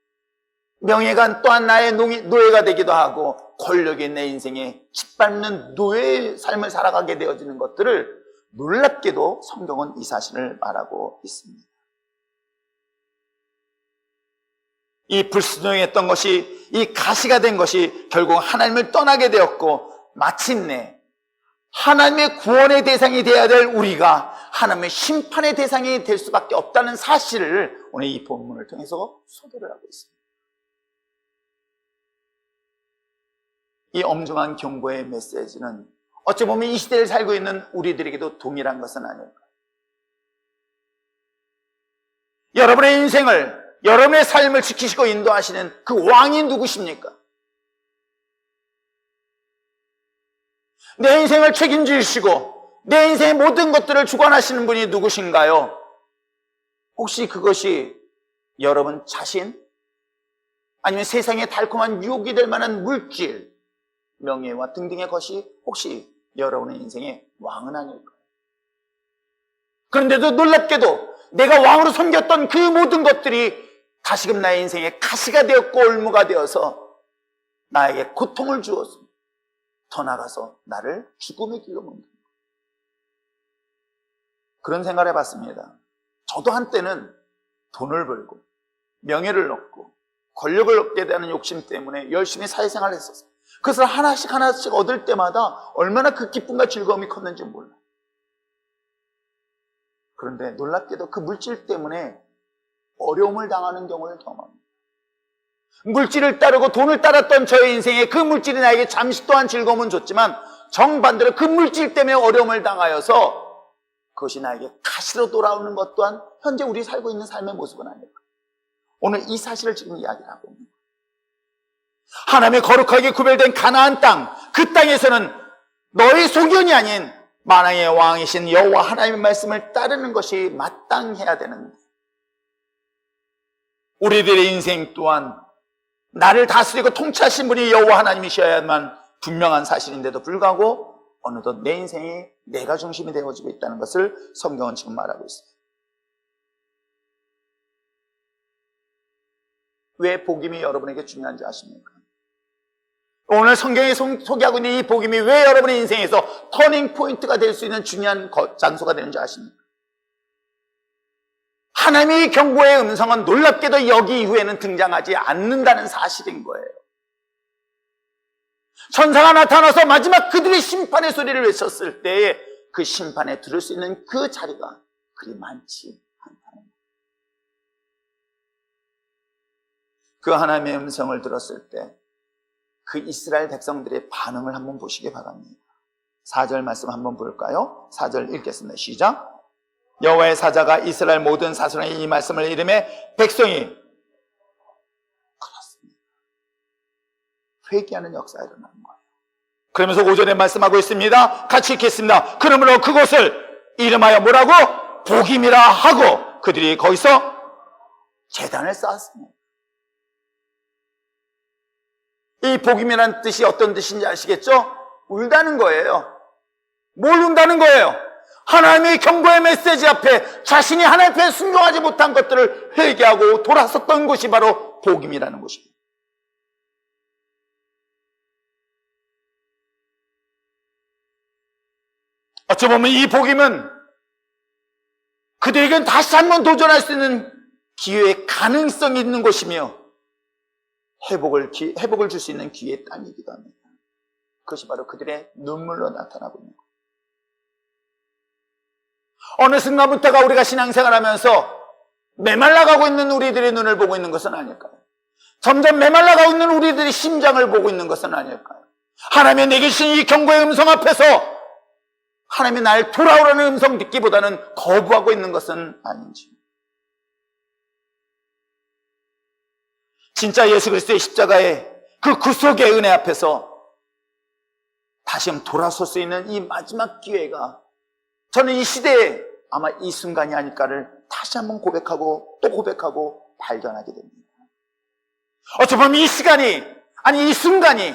명예가 또한 나의 노예가 되기도 하고 권력이 내 인생에 짓밟는 노예의 삶을 살아가게 되어지는 것들을 놀랍게도 성경은 이 사실을 말하고 있습니다. 이 불순종했던 것이 이 가시가 된 것이 결국 하나님을 떠나게 되었고 마침내 하나님의 구원의 대상이 되어야 될 우리가 하나님의 심판의 대상이 될 수밖에 없다는 사실을 오늘 이 본문을 통해서 소개를 하고 있습니다. 이 엄중한 경고의 메시지는 어찌 보면 이 시대를 살고 있는 우리들에게도 동일한 것은 아닐까. 여러분의 인생을, 여러분의 삶을 지키시고 인도하시는 그 왕이 누구십니까? 내 인생을 책임지시고 내 인생의 모든 것들을 주관하시는 분이 누구신가요? 혹시 그것이 여러분 자신? 아니면 세상의 달콤한 유혹이 될 만한 물질, 명예와 등등의 것이 혹시 여러분의 인생의 왕은 아닐까요? 그런데도 놀랍게도 내가 왕으로 섬겼던 그 모든 것들이 다시금 나의 인생의 가시가 되었고 올무가 되어서 나에게 고통을 주어서 더 나아가서 나를 죽음의 길로 만든다. 그런 생각을 해봤습니다. 저도 한때는 돈을 벌고 명예를 얻고 권력을 얻게 되는 욕심 때문에 열심히 사회생활을 했었어요. 그것을 하나씩 얻을 때마다 얼마나 그 기쁨과 즐거움이 컸는지 몰라요. 그런데 놀랍게도 그 물질 때문에 어려움을 당하는 경우를 경험합니다. 물질을 따르고 돈을 따랐던 저의 인생에 그 물질이 나에게 잠시 동안 즐거움은 줬지만 정반대로 그 물질 때문에 어려움을 당하여서 그것이 나에게 가시로 돌아오는 것 또한 현재 우리 살고 있는 삶의 모습은 아닐까. 오늘 이 사실을 지금 이야기를 하고 있는 거예요. 하나님의 거룩하게 구별된 가나안 땅, 그 땅에서는 너의 소견이 아닌 만왕의 왕이신 여호와 하나님의 말씀을 따르는 것이 마땅해야 되는데, 우리들의 인생 또한 나를 다스리고 통치하신 분이 여호와 하나님이셔야만 분명한 사실인데도 불구하고 어느덧 내 인생이 내가 중심이 되어지고 있다는 것을 성경은 지금 말하고 있습니다. 왜 복임이 여러분에게 중요한지 아십니까? 오늘 성경이 소개하고 있는 이 복임이 왜 여러분의 인생에서 터닝 포인트가 될 수 있는 중요한 장소가 되는지 아십니까? 하나님의 경고의 음성은 놀랍게도 여기 이후에는 등장하지 않는다는 사실인 거예요. 천사가 나타나서 마지막 그들의 심판의 소리를 외쳤을 때에 그 심판에 들을 수 있는 그 자리가 그리 많지 않다는 거예요. 그 하나님의 음성을 들었을 때 그 이스라엘 백성들의 반응을 한번 보시기 바랍니다. 4절 말씀 한번 볼까요? 4절 읽겠습니다. 시작. 여호와의 사자가 이스라엘 모든 사손에게 이 말씀을 이르매 백성이 그렇습니다. 회개하는 역사가 일어나는 거예요. 그러면서 5절에 말씀하고 있습니다. 같이 읽겠습니다. 그러므로 그곳을 이름하여 뭐라고? 복임이라 하고 그들이 거기서 제단을 쌓았습니다. 이 복임이라는 뜻이 어떤 뜻인지 아시겠죠? 울다는 거예요. 뭘 운다는 거예요? 하나님의 경고의 메시지 앞에 자신이 하나님 앞에 순종하지 못한 것들을 회개하고 돌아섰던 것이 바로 복임이라는 것입니다. 어찌 보면 이 복임은 그들에게는 다시 한번 도전할 수 있는 기회의 가능성이 있는 것이며 회복을 줄 수 있는 기회의 땅이기도 합니다. 그것이 바로 그들의 눈물로 나타나고 있는 거예요. 어느 순간부터가 우리가 신앙생활하면서 메말라가고 있는 우리들의 눈을 보고 있는 것은 아닐까요? 점점 메말라가고 있는 우리들의 심장을 보고 있는 것은 아닐까요? 하나님의 내게 주신 이 경고의 음성 앞에서 하나님의 날 돌아오라는 음성 듣기보다는 거부하고 있는 것은 아닌지. 진짜 예수 그리스도의 십자가의 그 구속의 은혜 앞에서 다시 한번 돌아설 수 있는 이 마지막 기회가 저는 이 시대에 아마 이 순간이 아닐까를 다시 한번 고백하고 또 고백하고 발견하게 됩니다. 어찌 보면 이 시간이, 아니 이 순간이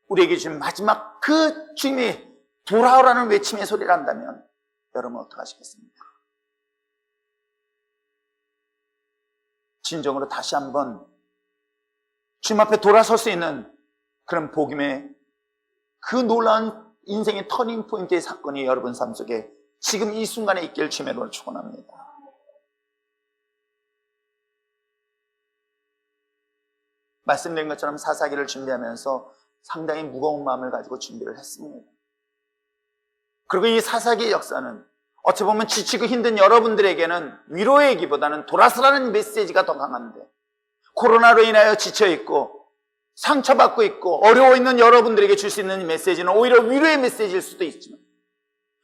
우리에게 주신 마지막 그 주님이 돌아오라는 외침의 소리를 한다면 여러분 어떡하시겠습니까? 진정으로 다시 한번 주님 앞에 돌아설 수 있는 그런 복임의 그 놀라운 인생의 터닝 포인트의 사건이 여러분 삶 속에 지금 이 순간에 있길 주님의 이름으로 축원합니다. 말씀드린 것처럼 사사기를 준비하면서 상당히 무거운 마음을 가지고 준비를 했습니다. 그리고 이 사사기의 역사는 어찌 보면 지치고 힘든 여러분들에게는 위로의 얘기보다는 돌아서라는 메시지가 더 강한데, 코로나로 인하여 지쳐있고 상처받고 있고 어려워 있는 여러분들에게 줄 수 있는 메시지는 오히려 위로의 메시지일 수도 있지만,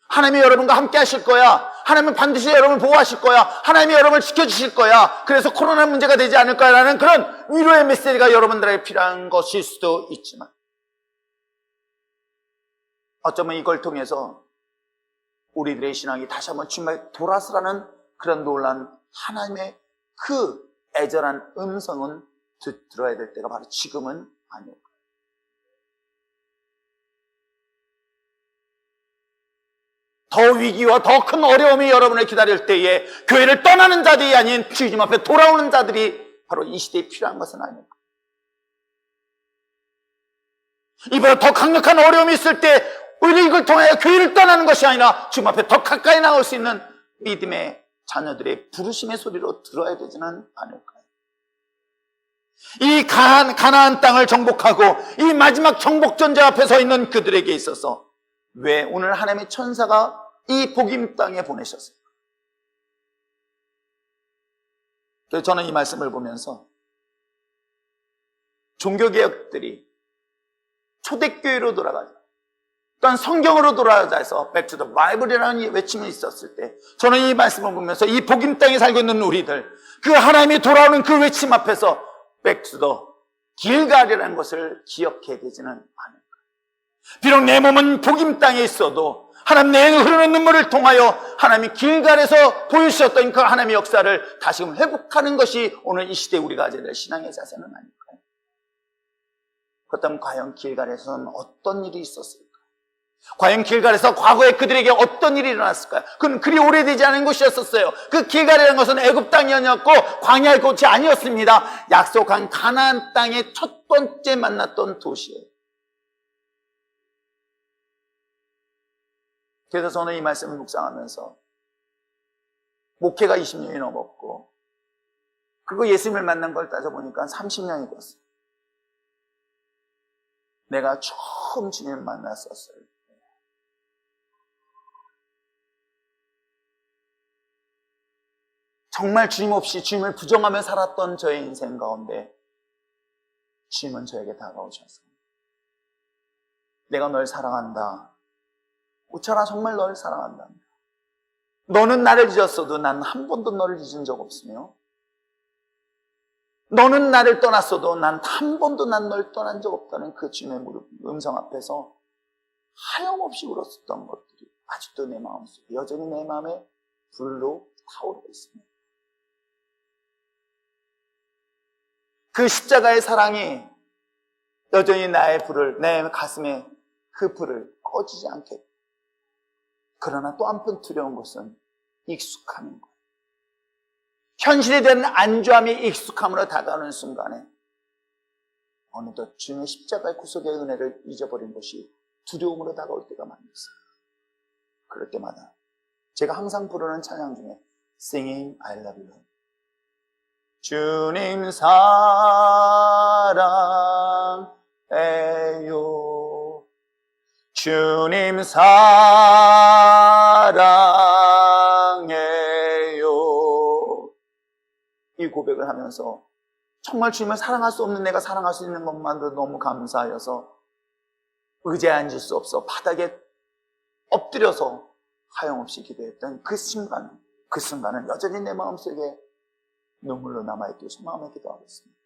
하나님이 여러분과 함께 하실 거야, 하나님은 반드시 여러분을 보호하실 거야, 하나님이 여러분을 지켜주실 거야, 그래서 코로나 문제가 되지 않을 거야 라는 그런 위로의 메시지가 여러분들에게 필요한 것일 수도 있지만, 어쩌면 이걸 통해서 우리들의 신앙이 다시 한번 주님께 돌아서라는 그런 놀란 하나님의 그 애절한 음성은 들어야 될 때가 바로 지금은 아닐까. 더 위기와 더 큰 어려움이 여러분을 기다릴 때에 교회를 떠나는 자들이 아닌 주님 앞에 돌아오는 자들이 바로 이 시대에 필요한 것은 아닐까. 이보다 더 강력한 어려움이 있을 때 오히려 이걸 통하여 교회를 떠나는 것이 아니라 주님 앞에 더 가까이 나올 수 있는 믿음의 자녀들의 부르심의 소리로 들어야 되지는 않을까요? 이 가나안 땅을 정복하고 이 마지막 정복전쟁 앞에 서 있는 그들에게 있어서 왜 오늘 하나님의 천사가 이 복임 땅에 보내셨을까? 그래서 저는 이 말씀을 보면서 종교개혁들이 초대교회로 돌아가죠, 또한 성경으로 돌아가자 해서 Back to the Bible이라는 외침이 있었을 때, 저는 이 말씀을 보면서 이 복임 땅에 살고 있는 우리들, 그 하나님이 돌아오는 그 외침 앞에서 Back to the 길갈이라는 것을 기억해야 되지는 않을까. 비록 내 몸은 복임 땅에 있어도 하나님 내 흐르는 눈물을 통하여 하나님이 길갈에서 보여주셨던 그 하나님의 역사를 다시금 회복하는 것이 오늘 이 시대에 우리가 가져야 될 신앙의 자세는 아닐까요? 그렇다면 과연 길갈에서는 어떤 일이 있었을까? 과연 길갈에서 과거에 그들에게 어떤 일이 일어났을까요? 그건 그리 오래되지 않은 곳이었었어요. 그 길갈이라는 것은 애굽 땅이 아니었고 광야의 곳이 아니었습니다. 약속한 가나안 땅의 첫 번째 만났던 도시예요. 그래서 저는 이 말씀을 묵상하면서 목회가 20년이 넘었고 그리고 예수님을 만난 걸 따져보니까 30년이 됐어요. 내가 처음 주님을 만났었어요. 정말 주님 없이 주님을 부정하며 살았던 저의 인생 가운데 주님은 저에게 다가오셔서 내가 널 사랑한다. 우철아, 정말 널 사랑한다. 너는 나를 잊었어도 난 한 번도 너를 잊은 적 없으며 너는 나를 떠났어도 난 한 번도 난 널 떠난 적 없다는 그 주님의 음성 앞에서 하염없이 울었었던 것들이 아직도 내 마음속에 여전히 내 마음에 불로 타오르고 있습니다. 그 십자가의 사랑이 여전히 나의 불을, 내 가슴에 그 불을 꺼지지 않게. 그러나 또 한편 두려운 것은 익숙함인 거예요. 현실에 대한 안주함이 익숙함으로 다가오는 순간에 어느덧 주님의 십자가의 구속의 은혜를 잊어버린 것이 두려움으로 다가올 때가 많이 있어요. 그럴 때마다 제가 항상 부르는 찬양 중에 Singing I Love You, 주님 사랑해요, 주님 사랑해요, 이 고백을 하면서 정말 주님을 사랑할 수 없는 내가 사랑할 수 있는 것만도 너무 감사하여서 의자에 앉을 수 없어 바닥에 엎드려서 하염없이 기도했던 그 순간은 여전히 내 마음속에 눈물로 남아있기를 소망하며 기도하겠습니다.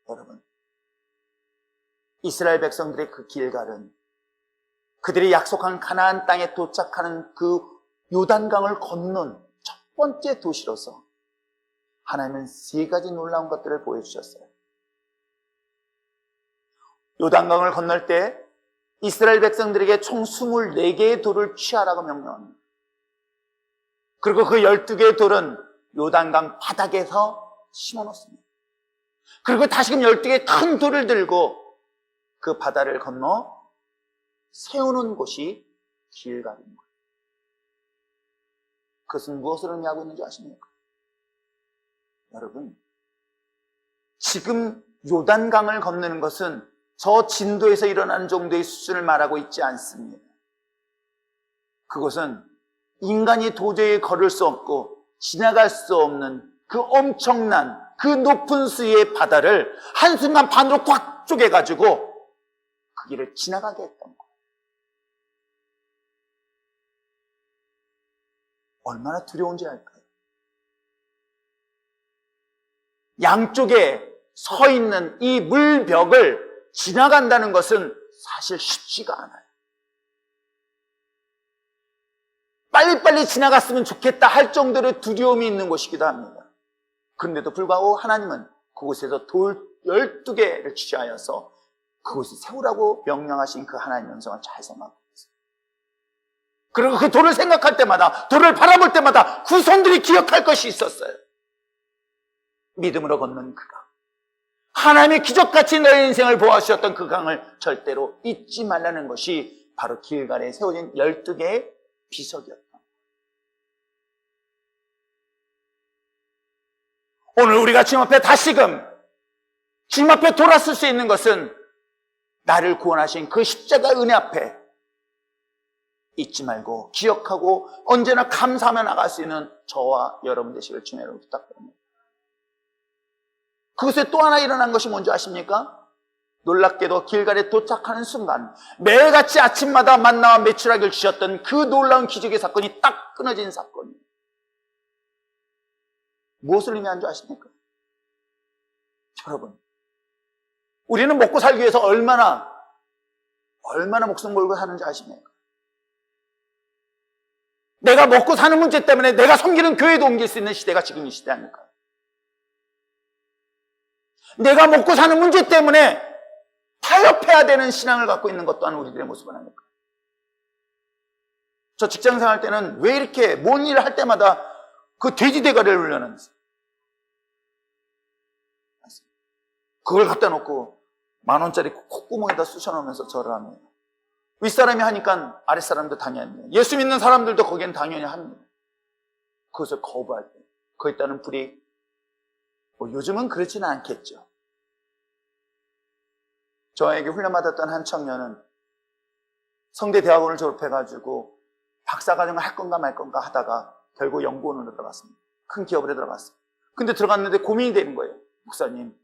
여러분, 이스라엘 백성들의 그 길갈은 그들이 약속한 가나안 땅에 도착하는 그 요단강을 건넌 첫 번째 도시로서 하나님은 세 가지 놀라운 것들을 보여주셨어요. 요단강을 건널 때 이스라엘 백성들에게 총 24개의 돌을 취하라고 명령합니다. 그리고 그 12개의 돌은 요단강 바닥에서 심어놓습니다. 그리고 다시금 12개의 큰 돌을 들고 그 바다를 건너 세우는 곳이 길갈입니다. 그것은 무엇을 의미하고 있는지 아십니까? 여러분, 지금 요단강을 건너는 것은 저 진도에서 일어나는 정도의 수준을 말하고 있지 않습니다. 그것은 인간이 도저히 걸을 수 없고 지나갈 수 없는 그 엄청난 그 높은 수위의 바다를 한순간 반으로 꽉 쪼개가지고 그 길을 지나가게 했던 거예요. 얼마나 두려운지 알까요? 양쪽에 서 있는 이 물벽을 지나간다는 것은 사실 쉽지가 않아요. 빨리빨리 지나갔으면 좋겠다 할 정도로 두려움이 있는 곳이기도 합니다. 그런데도 불구하고 하나님은 그곳에서 돌 12개를 취하여서 그곳을 세우라고 명령하신 그 하나님의 음성을 잘 생각하세요. 그리고 그 돌을 생각할 때마다, 돌을 바라볼 때마다 후손들이 기억할 것이 있었어요. 믿음으로 걷는 그 강, 하나님의 기적같이 너의 인생을 보아주셨던 그 강을 절대로 잊지 말라는 것이 바로 길갈에 세워진 12개의 비석이었다. 오늘 우리가 주님 앞에 다시금 주님 앞에 돌아설 수 있는 것은 나를 구원하신 그 십자가 은혜 앞에 잊지 말고 기억하고 언제나 감사하며 나갈 수 있는 저와 여러분 되시길 주님으로 부탁드립니다. 그것에 또 하나 일어난 것이 뭔지 아십니까? 놀랍게도 길갈에 도착하는 순간 매일같이 아침마다 만나와 메추라기를 주셨던 그 놀라운 기적의 사건이 딱 끊어진 사건이에요. 무엇을 의미하는 줄 아십니까? 여러분, 우리는 먹고 살기 위해서 얼마나 목숨 걸고 사는지 아십니까? 내가 먹고 사는 문제 때문에 내가 섬기는 교회도 옮길 수 있는 시대가 지금 이 시대 아닐까요? 내가 먹고 사는 문제 때문에 타협해야 되는 신앙을 갖고 있는 것 또한 우리들의 모습은 아닐까요? 저 직장 생활 때는 왜 이렇게 뭔 일을 할 때마다 그 돼지 대가리를 훈련하면서 그걸 갖다 놓고 10,000원짜리 콧구멍에다 쑤셔놓으면서 절을 합니다. 윗사람이 하니까 아랫사람도 당연히 합니다. 예수 믿는 사람들도 거기엔 당연히 합니다. 그것을 거부할 때 거기에 따른 불이익, 요즘은 그렇지는 않겠죠. 저에게 훈련받았던 한 청년은 성대 대학원을 졸업해가지고 박사과정을 할 건가 말 건가 하다가 결국 연구원으로 들어갔습니다. 큰 기업에 들어갔어요. 근데 들어갔는데 고민이 되는 거예요. 목사님,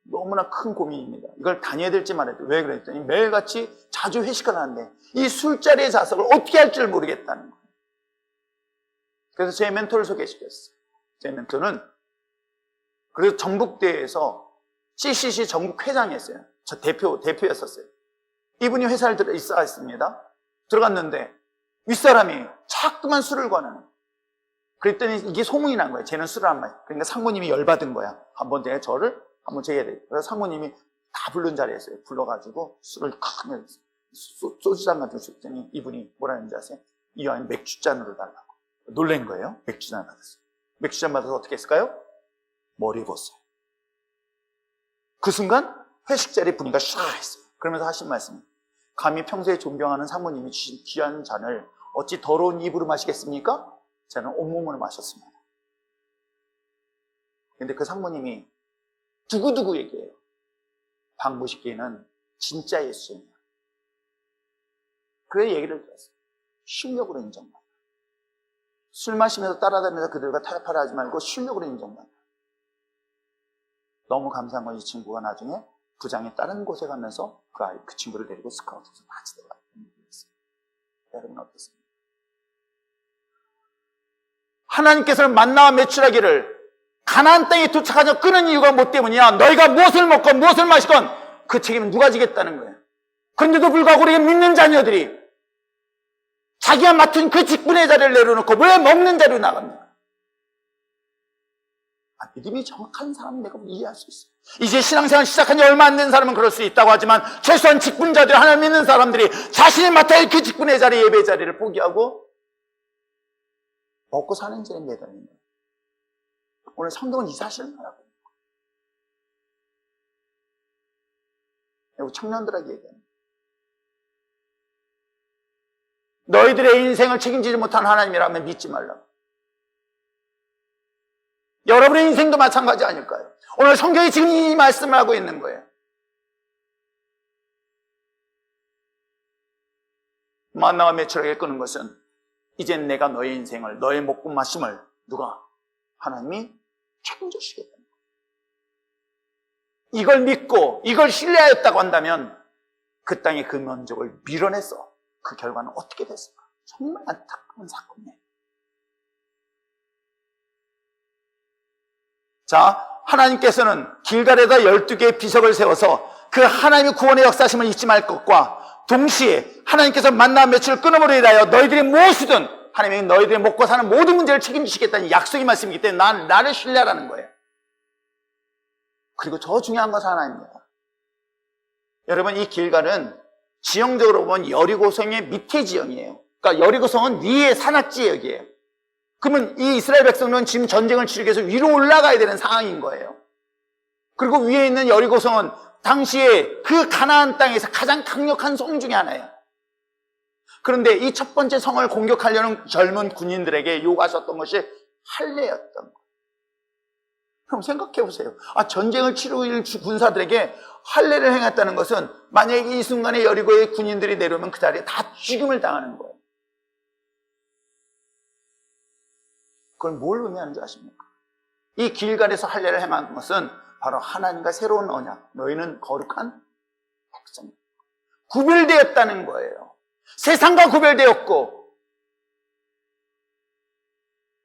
너무나 큰 고민입니다. 이걸 다녀야 될지 말아야 될지. 왜 그랬더니 매일같이 자주 회식을 하는데 이 술자리의 좌석을 어떻게 할 줄 모르겠다는 거예요. 그래서 제 멘토를 소개시켰어요. 제 멘토는 그래서 전북대에서 CCC 전국 회장이었어요. 저 대표였었어요. 이분이 회사를 있었습니다. 들어갔는데 윗사람이 자꾸만 술을 권하는. 그랬더니 이게 소문이 난 거예요. 쟤는 술을 안 마셔. 그러니까 상무님이 열받은 거야. 한번 내가 저를 한번 재야 돼. 그래서 상무님이 다 부른 자리에서요. 불러가지고 술을 크게 소주잔 가지고 줬더니 이분이 뭐라 했는지 아세요? 이 안에 맥주잔으로 달라고. 놀란 거예요. 맥주잔 받았어요. 맥주잔 받아서 어떻게 했을까요? 머리 벗어요. 그 순간 회식 자리 분위기가 샤했어요. 그러면서 하신 말씀, 감히 평소에 존경하는 사모님이 주신 귀한 잔을 어찌 더러운 입으로 마시겠습니까? 저는 온몸으로 마셨습니다. 근데 그 상무님이 두고두고 얘기해요. 박무식기는 진짜 예수님이야. 그래 얘기를 들었어요. 실력으로 인정받아. 술 마시면서 따라다니면서 그들과 타협하라 하지 말고 실력으로 인정받아. 너무 감사한 건 이 친구가 나중에 부장이 다른 곳에 가면서 그 친구를 데리고 스카우트에서 같이 들어가요. 여러분 어떻습니까? 하나님께서는 만나와 메추라기를 가나안 땅에 도착하자 끄는 이유가 뭐 때문이야? 너희가 무엇을 먹건 무엇을 마시건 그 책임은 누가 지겠다는 거예요. 그런데도 불구하고 우리 믿는 자녀들이 자기가 맡은 그 직분의 자리를 내려놓고 왜 먹는 자리로 나갑니까? 믿음이 정확한 사람은 내가 이해할 수 있어요. 이제 신앙생활 시작한 지 얼마 안 된 사람은 그럴 수 있다고 하지만 최소한 직분자들, 하나님 믿는 사람들이 자신이 맡아야 할 그 직분의 자리, 예배 자리를 포기하고 먹고 사는 자에 매달리는 거예요. 오늘 성경은 이 사실을 말하고 있는 청년들에게 얘기합니다. 너희들의 인생을 책임지지 못한 하나님이라면 믿지 말라고. 여러분의 인생도 마찬가지 아닐까요? 오늘 성경이 지금 이 말씀을 하고 있는 거예요. 만나와 메추라기를 끄는 것은 이젠 내가 너의 인생을, 너의 먹고 마심을 누가? 하나님이 책임지시겠다. 이걸 믿고 이걸 신뢰하였다고 한다면 그 땅의 그 민족을 밀어내서 그 결과는 어떻게 됐을까? 정말 안타까운 사건이에요. 자, 하나님께서는 길갈에다 12개의 비석을 세워서 그 하나님의 구원의 역사심을 잊지 말 것과 동시에 하나님께서 만나 며칠을 끊어버리려 인하여 너희들이 무엇이든 하나님이 너희들이 먹고 사는 모든 문제를 책임지시겠다는 약속의 말씀이기 때문에 나를 신뢰하라는 거예요. 그리고 더 중요한 것은 하나입니다. 여러분, 이 길갈은 지형적으로 보면 여리고성의 밑에 지형이에요. 그러니까 여리고성은 위의 산악지역이에요. 그러면 이 이스라엘 백성은 지금 전쟁을 치르기 위해서 위로 올라가야 되는 상황인 거예요. 그리고 위에 있는 여리고성은 당시에 그 가나안 땅에서 가장 강력한 성 중에 하나예요. 그런데 이 첫 번째 성을 공격하려는 젊은 군인들에게 요구하셨던 것이 할례였던 거예요. 그럼 생각해 보세요. 전쟁을 치르는 군사들에게 할례를 행했다는 것은 만약에 이 순간에 여리고의 군인들이 내려오면 그 자리에 다 죽임을 당하는 거예요. 그걸 뭘 의미하는지 아십니까? 이 길갈에서 할례를 행한 것은 바로 하나님과 새로운 언약, 너희는 거룩한 백성이다. 구별되었다는 거예요. 세상과 구별되었고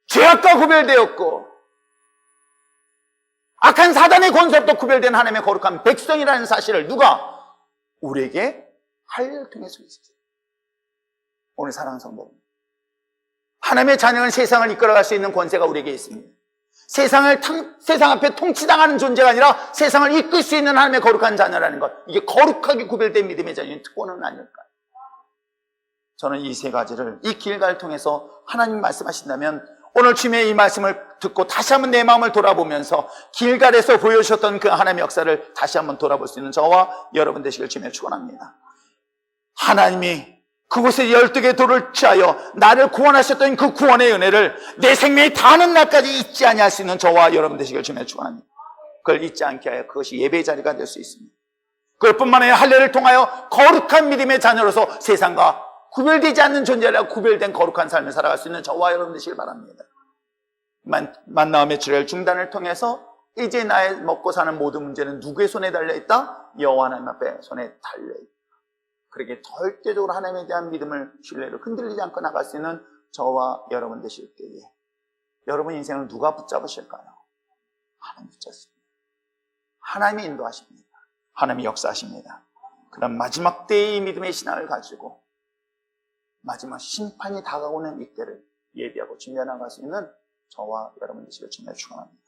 죄악과 구별되었고 악한 사단의 권세로부터 구별된 하나님의 거룩한 백성이라는 사실을 누가? 우리에게 할례를 통해서 있었어요. 오늘 사랑하는 성도, 하나님의 자녀는 세상을 이끌어갈 수 있는 권세가 우리에게 있습니다. 세상 앞에 통치당하는 존재가 아니라 세상을 이끌 수 있는 하나님의 거룩한 자녀라는 것, 이게 거룩하게 구별된 믿음의 자녀의 특권은 아닐까요? 저는 이 세 가지를 이 길가를 통해서 하나님 말씀하신다면 오늘 주님의 이 말씀을 듣고 다시 한번 내 마음을 돌아보면서 길갈에서 보여주셨던 그 하나님의 역사를 다시 한번 돌아볼 수 있는 저와 여러분 되시길 주님의 축원합니다. 하나님이 그곳에 12개 돌을 취하여 나를 구원하셨던 그 구원의 은혜를 내 생명이 다하는 날까지 잊지 아니할 수 있는 저와 여러분 되시길 주님의 축원합니다. 그걸 잊지 않게 하여 그것이 예배의 자리가 될 수 있습니다. 그것뿐만 아니라 할례를 통하여 거룩한 믿음의 자녀로서 세상과 구별되지 않는 존재라 구별된 거룩한 삶을 살아갈 수 있는 저와 여러분 되시길 바랍니다. 만나움의 주례 중단을 통해서 이제 나의 먹고 사는 모든 문제는 누구의 손에 달려있다? 여호와 하나님 앞에 손에 달려있다. 그렇게 절대적으로 하나님에 대한 믿음을, 신뢰를 흔들리지 않고 나갈 수 있는 저와 여러분 되실 때에 여러분 인생을 누가 붙잡으실까요? 하나님 붙잡습니다. 하나님이 인도하십니다. 하나님이 역사하십니다. 그럼 마지막 때의 믿음의 신앙을 가지고 마지막 심판이 다가오는 이때를 예비하고 준비해 나갈 수 있는 저와 여러분 되시길 주님의 축원합니다.